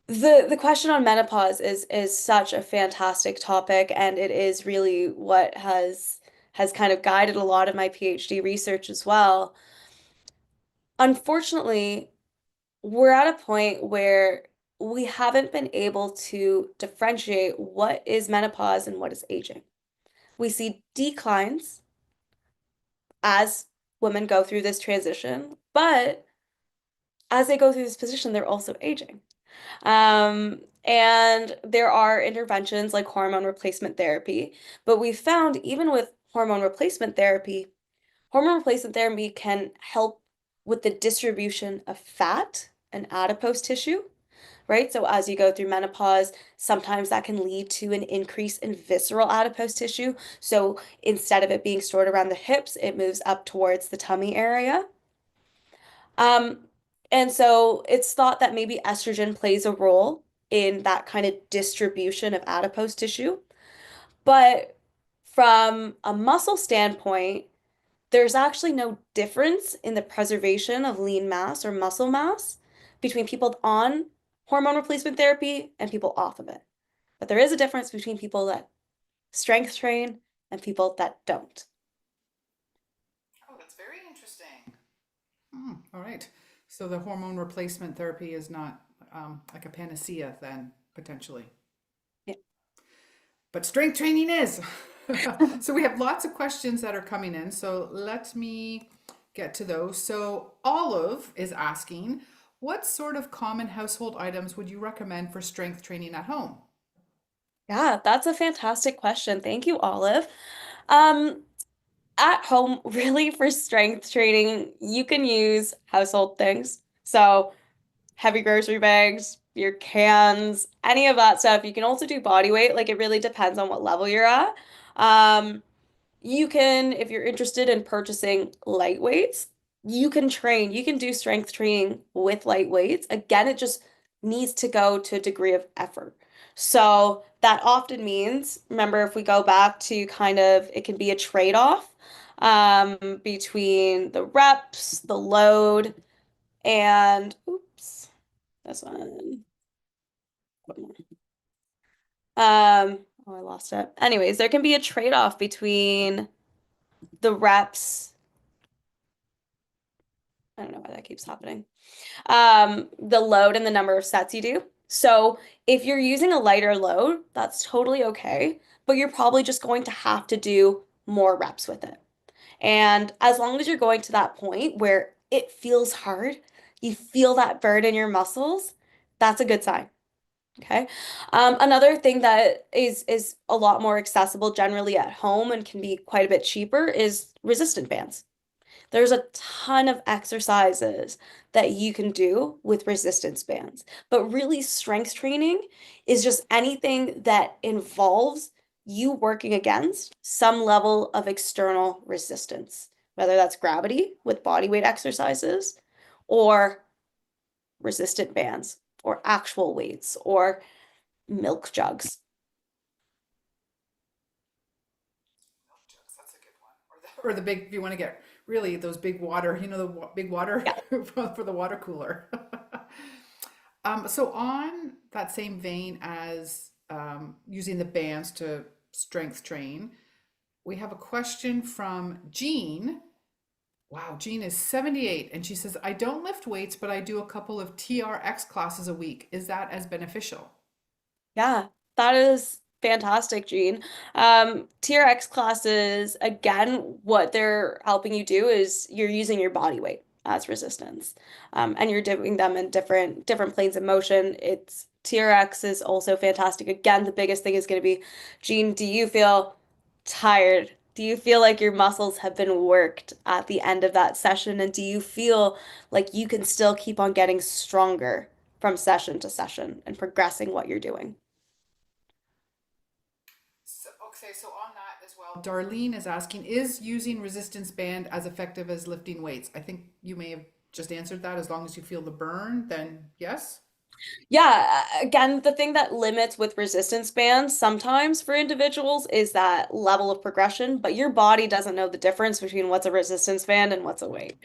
The question on menopause is such a fantastic topic, and it is really what has kind of guided a lot of my PhD research as well. Unfortunately, we're at a point where we haven't been able to differentiate what is menopause and what is aging. We see declines as women go through this transition, but as they go through this position, they're also aging. And there are interventions like hormone replacement therapy, but we found even with hormone replacement therapy can help with the distribution of fat and adipose tissue, right? So as you go through menopause, sometimes that can lead to an increase in visceral adipose tissue. So instead of it being stored around the hips, it moves up towards the tummy area. Um, and so it's thought that maybe estrogen plays a role in that kind of distribution of adipose tissue. But from a muscle standpoint, there's actually no difference in the preservation of lean mass or muscle mass between people on hormone replacement therapy and people off of it. But there is a difference between people that strength train and people that don't. Oh, that's very interesting. All right. So the hormone replacement therapy is not like a panacea then, potentially. Yeah. But strength training is. So we have lots of questions that are coming in. So let me get to those. So Olive is asking, what sort of common household items would you recommend for strength training at home? Yeah, that's a fantastic question. Thank you, Olive. Um, at home, really for strength training, you can use household things. So heavy grocery bags, your cans, any of that stuff. You can also do body weight. Like it really depends on what level you're at. Um, you can, if you're interested in purchasing light weights, you can do strength training with light weights. Again, it just needs to go to a degree of effort. So that often means, remember, if we go back to kind of, it can be a trade-off between the reps, the load, and oops, this one. Oh, I lost it. Anyways, there can be a trade-off between the reps. I don't know why that keeps happening. The load and the number of sets you do. So if you're using a lighter load, that's totally okay, but you're probably just going to have to do more reps with it. And as long as you're going to that point where it feels hard, you feel that burn in your muscles, that's a good sign. Okay. Another thing that is a lot more accessible generally at home and can be quite a bit cheaper is resistant bands. There's a ton of exercises that you can do with resistance bands, but really strength training is just anything that involves you working against some level of external resistance, whether that's gravity with body weight exercises or resistant bands or actual weights or milk jugs. That's a good one. Or the big, if you want to get really those big water, the big water Yeah. for the water cooler. So on that same vein as using the bands to strength train, we have a question from Jean. Wow, Jean is 78 and she says, I don't lift weights, but I do a couple of TRX classes a week. Is that as beneficial? Yeah, that is fantastic, Gene. TRX classes, again, what they're helping you do is you're using your body weight as resistance. And you're doing them in different planes of motion. It's TRX is also fantastic. Again, the biggest thing is going to be, Gene, do you feel tired? Do you feel like your muscles have been worked at the end of that session? And do you feel like you can still keep on getting stronger from session to session and progressing what you're doing? So on that as well, Darlene is asking, is using resistance band as effective as lifting weights? I think you may have just answered that. As long as you feel the burn, then yes. Yeah, again, the thing that limits with resistance bands sometimes for individuals is that level of progression, but your body doesn't know the difference between what's a resistance band and what's a weight.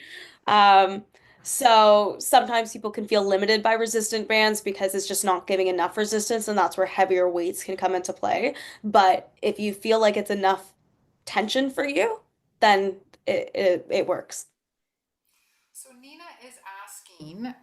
Um, so sometimes people can feel limited by resistant bands because it's just not giving enough resistance, and that's where heavier weights can come into play. But if you feel like it's enough tension for you, then it works. So Nina is asking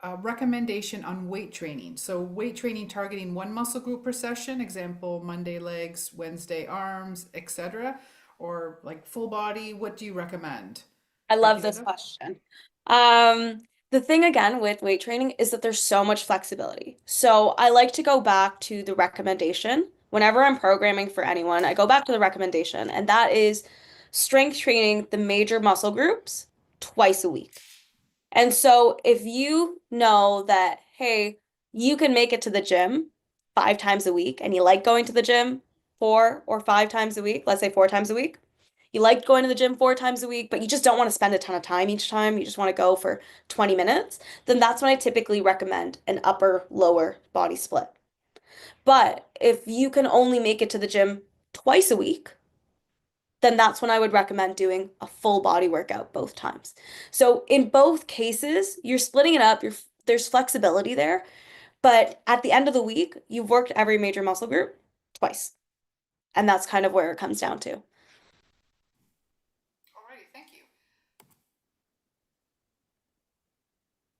a recommendation on weight training. So weight training targeting one muscle group per session, example, Monday legs, Wednesday arms, etc. Or like full body. What do you recommend? I love Break it this up. question. Um, the thing again with weight training is that there's so much flexibility. So I like to go back to the recommendation. Whenever I'm programming for anyone, I go back to the recommendation, and that is strength training the major muscle groups twice a week. And so if you know that, hey, you can make it to the gym 5 times a week and you like going to the gym 4 or 5 times a week, let's say 4 times a week, you like going to the gym 4 times a week, but you just don't want to spend a ton of time each time, you just want to go for 20 minutes, then that's when I typically recommend an upper lower body split. But if you can only make it to the gym twice a week, then that's when I would recommend doing a full body workout both times. So in both cases, you're splitting it up, there's flexibility there, but at the end of the week, you've worked every major muscle group twice. And that's kind of where it comes down to. Alrighty, thank you.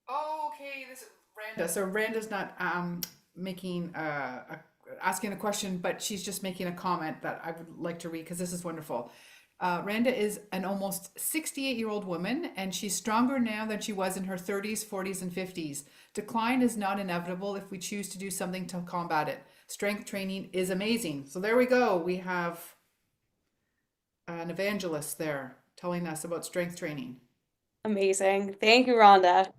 Oh, okay, this is Randa. So Randa's not making asking a question, but she's just making a comment that I would like to read because this is wonderful. Randa is an almost 68-year-old woman, and she's stronger now than she was in her 30s, 40s, and 50s. Decline is not inevitable if we choose to do something to combat it. Strength training is amazing. So there we go. We have an evangelist there telling us about strength training. Amazing. Thank you, Rhonda.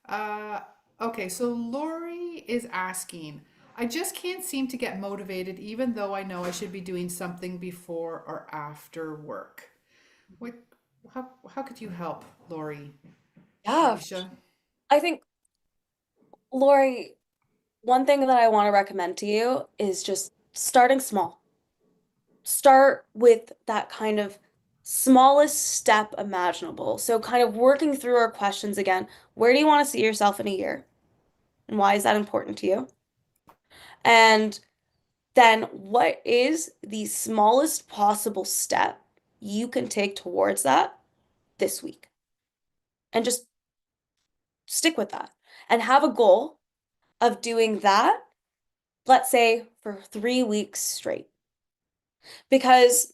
Uh, okay, so Lori is asking, I just can't seem to get motivated even though I know I should be doing something before or after work. What, how could you help, Lori? Yeah, Alysha? I think, Lori, one thing that I want to recommend to you is just starting small. Start with that kind of smallest step imaginable. So, kind of working through our questions again. Where do you want to see yourself in a year? And why is that important to you? And then, what is the smallest possible step you can take towards that this week? And just stick with that and have a goal of doing that, let's say for 3 weeks straight. Because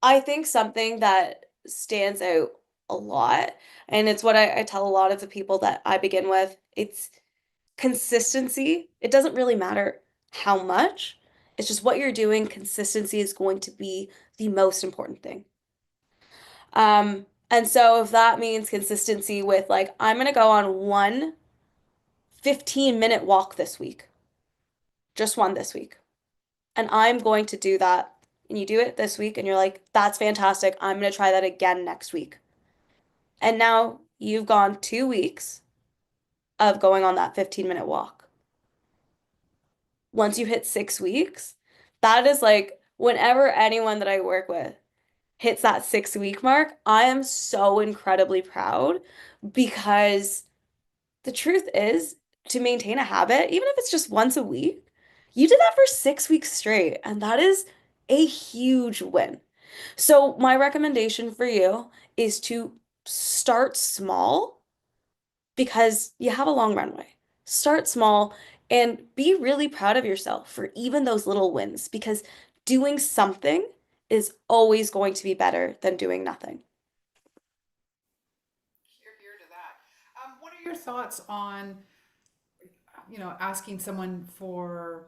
I think something that stands out a lot, and it's what I tell a lot of the people that I begin with, it's consistency. It doesn't really matter how much, it's just what you're doing. Consistency is going to be the most important thing. And so if that means consistency with like, I'm going to go on one 15-minute walk this week, just one this week, and I'm going to do that. And you do it this week and you're like, that's fantastic. I'm going to try that again next week. And now you've gone 2 weeks of going on that 15-minute walk. Once you hit 6 weeks, that is like whenever anyone that I work with hits that 6 week mark, I am so incredibly proud because the truth is to maintain a habit, even if it's just once a week, you did that for 6 weeks straight, and that is a huge win. So, my recommendation for you is to start small because you have a long runway. Start small and be really proud of yourself for even those little wins because doing something is always going to be better than doing nothing. Here to that. What are your thoughts on, asking someone for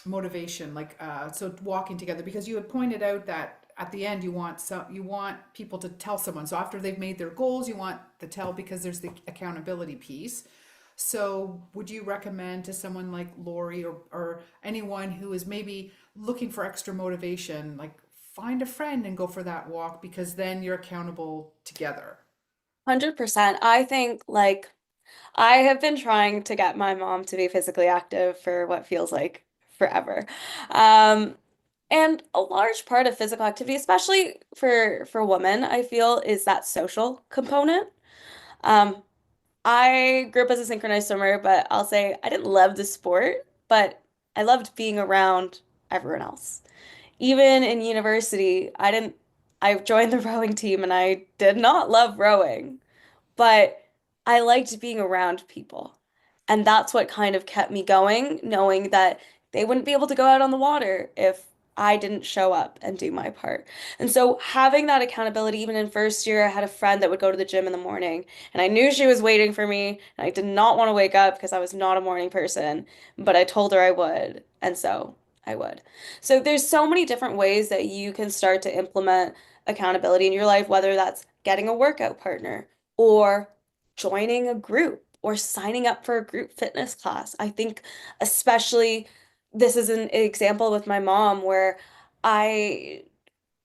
motivation, like so walking together? Because you had pointed out that at the end you want people to tell someone. So after they've made their goals, you want the tell because there's the accountability piece. So would you recommend to someone like Lori or anyone who is maybe looking for extra motivation, like find a friend and go for that walk because then you're accountable together? 100%. I think like I have been trying to get my mom to be physically active for what feels like forever. Um, and a large part of physical activity, especially for women, I feel is that social component. Um, I grew up as a synchronized swimmer, but I'll say I didn't love the sport, but I loved being around everyone else. Even in university, I joined the rowing team and I did not love rowing, but I liked being around people. And that's what kind of kept me going, knowing that they wouldn't be able to go out on the water if I didn't show up and do my part. And so having that accountability, even in first year, I had a friend that would go to the gym in the morning, and I knew she was waiting for me, and I did not want to wake up because I was not a morning person, but I told her I would, and so I would. So there's so many different ways that you can start to implement accountability in your life, whether that's getting a workout partner or joining a group or signing up for a group fitness class. I think especially this is an example with my mom where I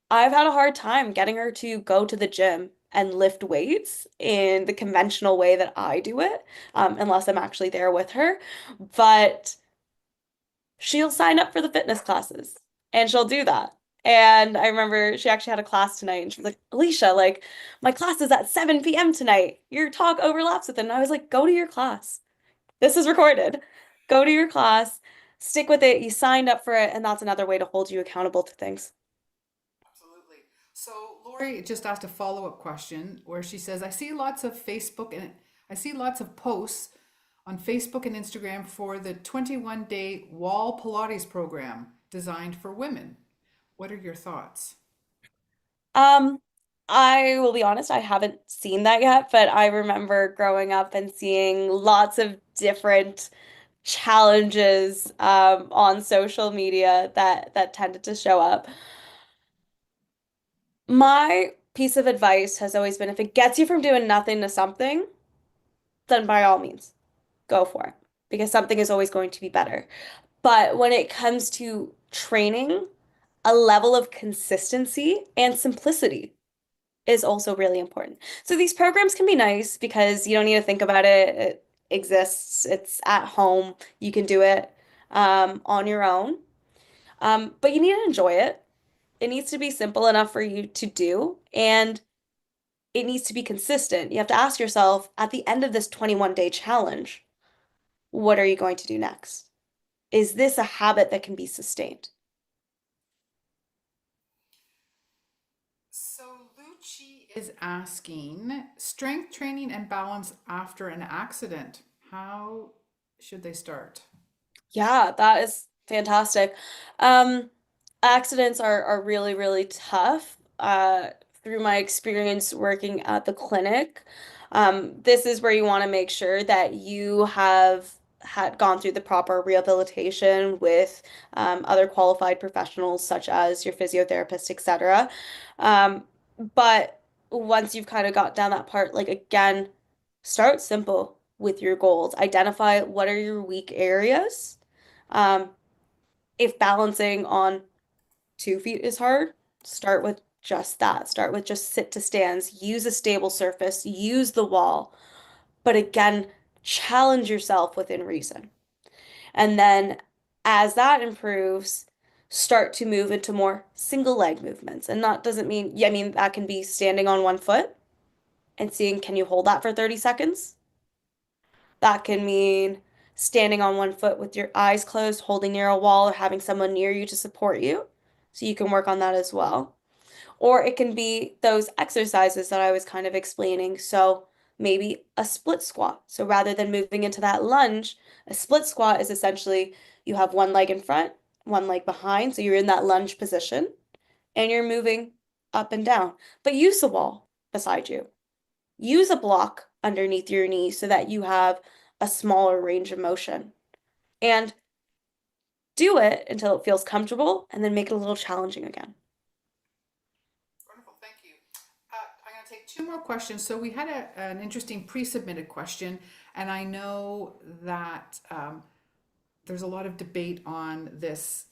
I've had a hard time getting her to go to the gym and lift weights in the conventional way that I do it, unless I'm actually there with her. But she'll sign up for the fitness classes and she'll do that. And I remember she actually had a class tonight and she was like, Alysha, like, my class is at 7 p.m. tonight. Your talk overlaps with it. And I was like, go to your class. This is recorded. Go to your class, stick with it. You signed up for it. And that's another way to hold you accountable to things. Absolutely. So Lori just asked a follow-up question where she says, I see lots of posts on Facebook and Instagram for the 21-day wall Pilates program designed for women. What are your thoughts? Um, I will be honest, I haven't seen that yet, but I remember growing up and seeing lots of different challenges on social media that tended to show up. My piece of advice has always been if it gets you from doing nothing to something, then by all means, go for it because something is always going to be better. But when it comes to training, a level of consistency and simplicity is also really important. So these programs can be nice because you don't need to think about it. It exists. It's at home. You can do it on your own. But you need to enjoy it. It needs to be simple enough for you to do, and it needs to be consistent. You have to ask yourself at the end of this 21-day challenge, what are you going to do next? Is this a habit that can be sustained? So Lucci is asking strength training and balance after an accident. How should they start? Yeah, that is fantastic. Um, Accidents are really, really tough. Through my experience working at the clinic, this is where you want to make sure that you have had gone through the proper rehabilitation with other qualified professionals such as your physiotherapist, etc. Um, but once you've kind of got down that part, like again, start simple with your goals. Identify what are your weak areas. Um, if balancing on 2 feet is hard, start with just that. Start with just sit to stands, use a stable surface, use the wall, but again, challenge yourself within reason. And then as that improves, start to move into more single leg movements. And that doesn't mean, yeah, I mean, that can be standing on one foot and seeing can you hold that for 30 seconds? That can mean standing on one foot with your eyes closed, holding near a wall, or having someone near you to support you. So you can work on that as well. Or it can be those exercises that I was kind of explaining. So maybe a split squat. So rather than moving into that lunge, a split squat is essentially you have one leg in front, one leg behind. So you're in that lunge position and you're moving up and down. But use the wall beside you. Use a block underneath your knee so that you have a smaller range of motion. And do it until it feels comfortable and then make it a little challenging again. Wonderful, thank you. I'm going to take two more questions. So we had an interesting pre-submitted question, and I know that there's a lot of debate on this,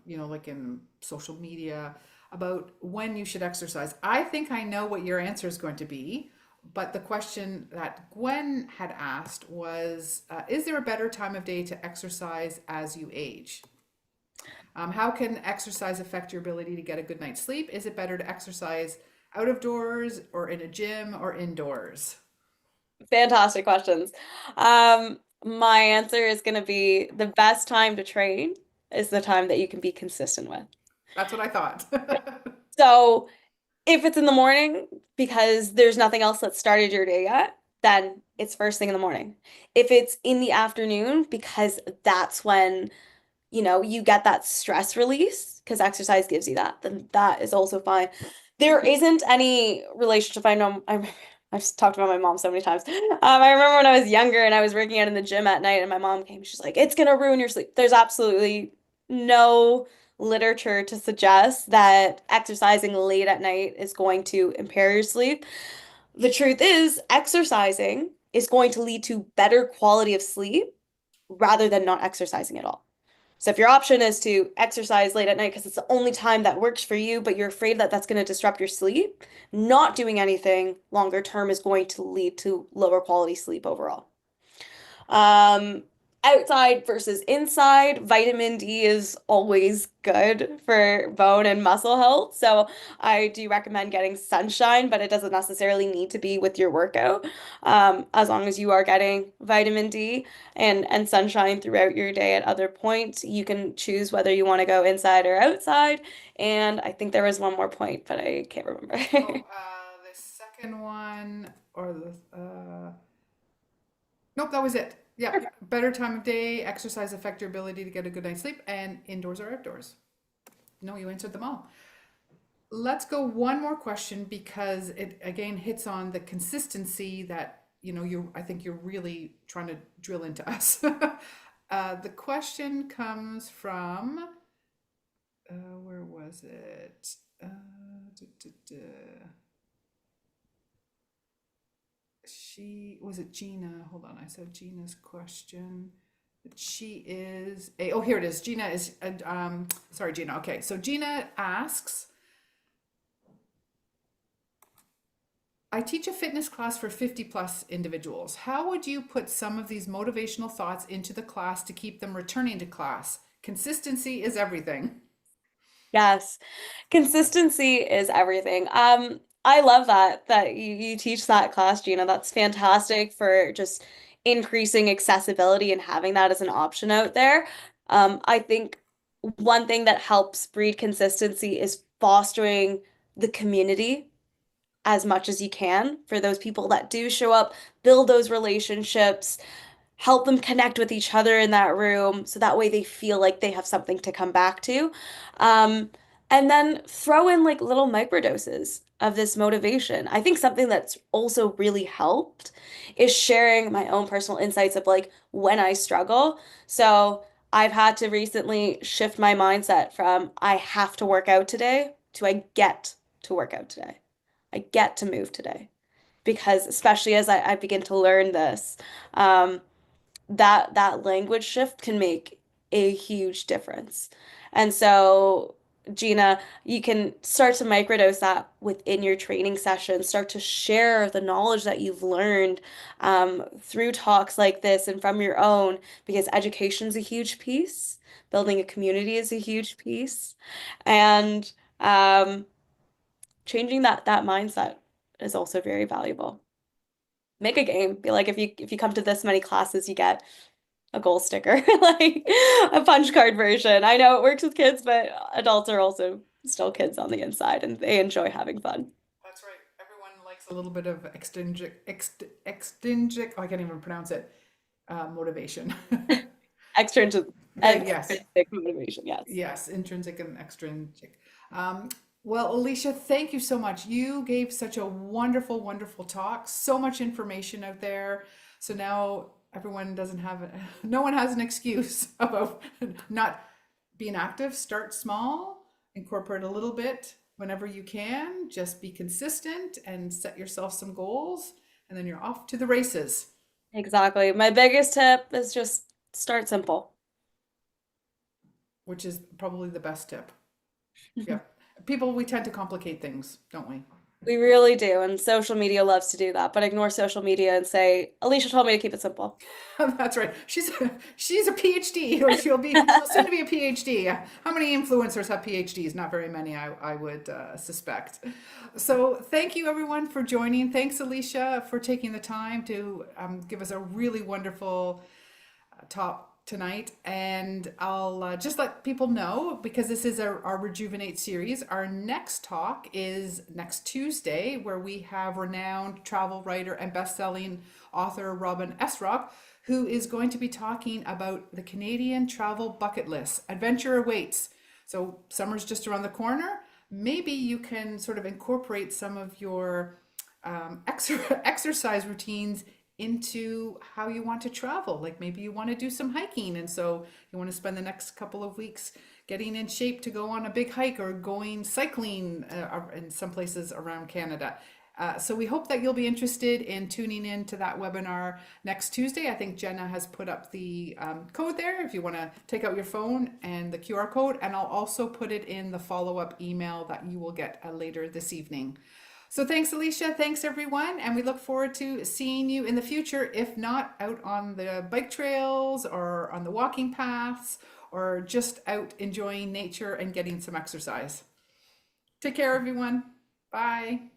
like in social media about when you should exercise. I think I know what your answer is going to be, but the question that Gwen had asked was, is there a better time of day to exercise as you age? How can exercise affect your ability to get a good night's sleep? Is it better to exercise out of doors or in a gym or indoors? Fantastic questions. My answer is going to be the best time to train is the time that you can be consistent with. That's what I thought. So if it's in the morning because there's nothing else that started your day yet, then it's first thing in the morning. If it's in the afternoon because that's when you get that stress release because exercise gives you that, then that is also fine. There isn't any relationship. I know I've talked about my mom so many times. I remember when I was younger and I was working out in the gym at night and my mom came, she's like, it's gonna ruin your sleep. There's absolutely no literature to suggest that exercising late at night is going to impair your sleep. The truth is, exercising is going to lead to better quality of sleep rather than not exercising at all. So if your option is to exercise late at night because it's the only time that works for you, but you're afraid that that's going to disrupt your sleep, not doing anything longer term is going to lead to lower quality sleep overall. Um, Outside versus inside, vitamin D is always good for bone and muscle health. So I do recommend getting sunshine, but it doesn't necessarily need to be with your workout. As long as you are getting vitamin D and sunshine throughout your day at other points, you can choose whether you want to go inside or outside. And I think there was one more point, but I can't remember. Oh, the second one, or nope, that was it. Yeah, better time of day, exercise affect your ability to get a good night's sleep, and indoors or outdoors. No, you answered them all. Let's go one more question because it again hits on the consistency that I think you're really trying to drill into us. The question comes from where was it? Duh, duh, duh. She was it Gina? Hold on, I said Gina's question. She is a, oh, here it is. Gina is sorry, Gina. Okay, so Gina asks, I teach a fitness class for 50 plus individuals. How would you put some of these motivational thoughts into the class to keep them returning to class? Consistency is everything. Yes, consistency is everything. I love that you teach that class, Gina. That's fantastic for just increasing accessibility and having that as an option out there. I think one thing that helps breed consistency is fostering the community as much as you can for those people that do show up, build those relationships, help them connect with each other in that room so that way they feel like they have something to come back to. Um, and then throw in like little microdoses of this motivation. I think something that's also really helped is sharing my own personal insights of like when I struggle. So I've had to recently shift my mindset from I have to work out today to I get to work out today. I get to move today. Because especially as I begin to learn this, um, that language shift can make a huge difference. And so, Gina, you can start to microdose that within your training session, start to share the knowledge that you've learned through talks like this and from your own, because education is a huge piece, building a community is a huge piece, and changing that mindset is also very valuable. Make a game. Be like, if you come to this many classes, you get a goal sticker, like a punch card version. I know it works with kids, but adults are also still kids on the inside and they enjoy having fun. That's right. Everyone likes a little bit of extrinsic, oh, I can't even pronounce it, motivation. Extrinsic, Yes, extrinsic motivation, yes. yes, intrinsic and extrinsic. Um, well, Alysha, thank you so much. You gave such a wonderful, wonderful talk, so much information out there. So now everyone doesn't have, no one has an excuse about not being active. Start small, incorporate a little bit whenever you can, just be consistent and set yourself some goals, and then you're off to the races, Exactly. My biggest tip is just start simple. which is probably the best tip. Yeah. People, we tend to complicate things, don't we? We really do, and social media loves to do that, but ignore social media and say, Alysha told me to keep it simple. That's right. She's a PhD, or she'll soon to be a PhD. How many influencers have PhDs? Not very many, I would suspect. So thank you everyone for joining. Thanks, Alysha, for taking the time to give us a really wonderful talk tonight. And I'll just let people know, because this is our Rejuvenate series. Our next talk is next Tuesday, where we have renowned travel writer and best-selling author Robin Esrock, who is going to be talking about the Canadian travel bucket list. Adventure awaits. So summer's just around the corner. Maybe you can sort of incorporate some of your exercise routines into how you want to travel. Like maybe you want to do some hiking, and so you want to spend the next couple of weeks getting in shape to go on a big hike or going cycling in some places around Canada. So we hope that you'll be interested in tuning in to that webinar next Tuesday. I think Jenna has put up the code there if you want to take out your phone, and the QR code, and I'll also put it in the follow-up email that you will get later this evening. So thanks, Alysha. Thanks, everyone. And we look forward to seeing you in the future, if not out on the bike trails or on the walking paths, or just out enjoying nature and getting some exercise. Take care, everyone. Bye.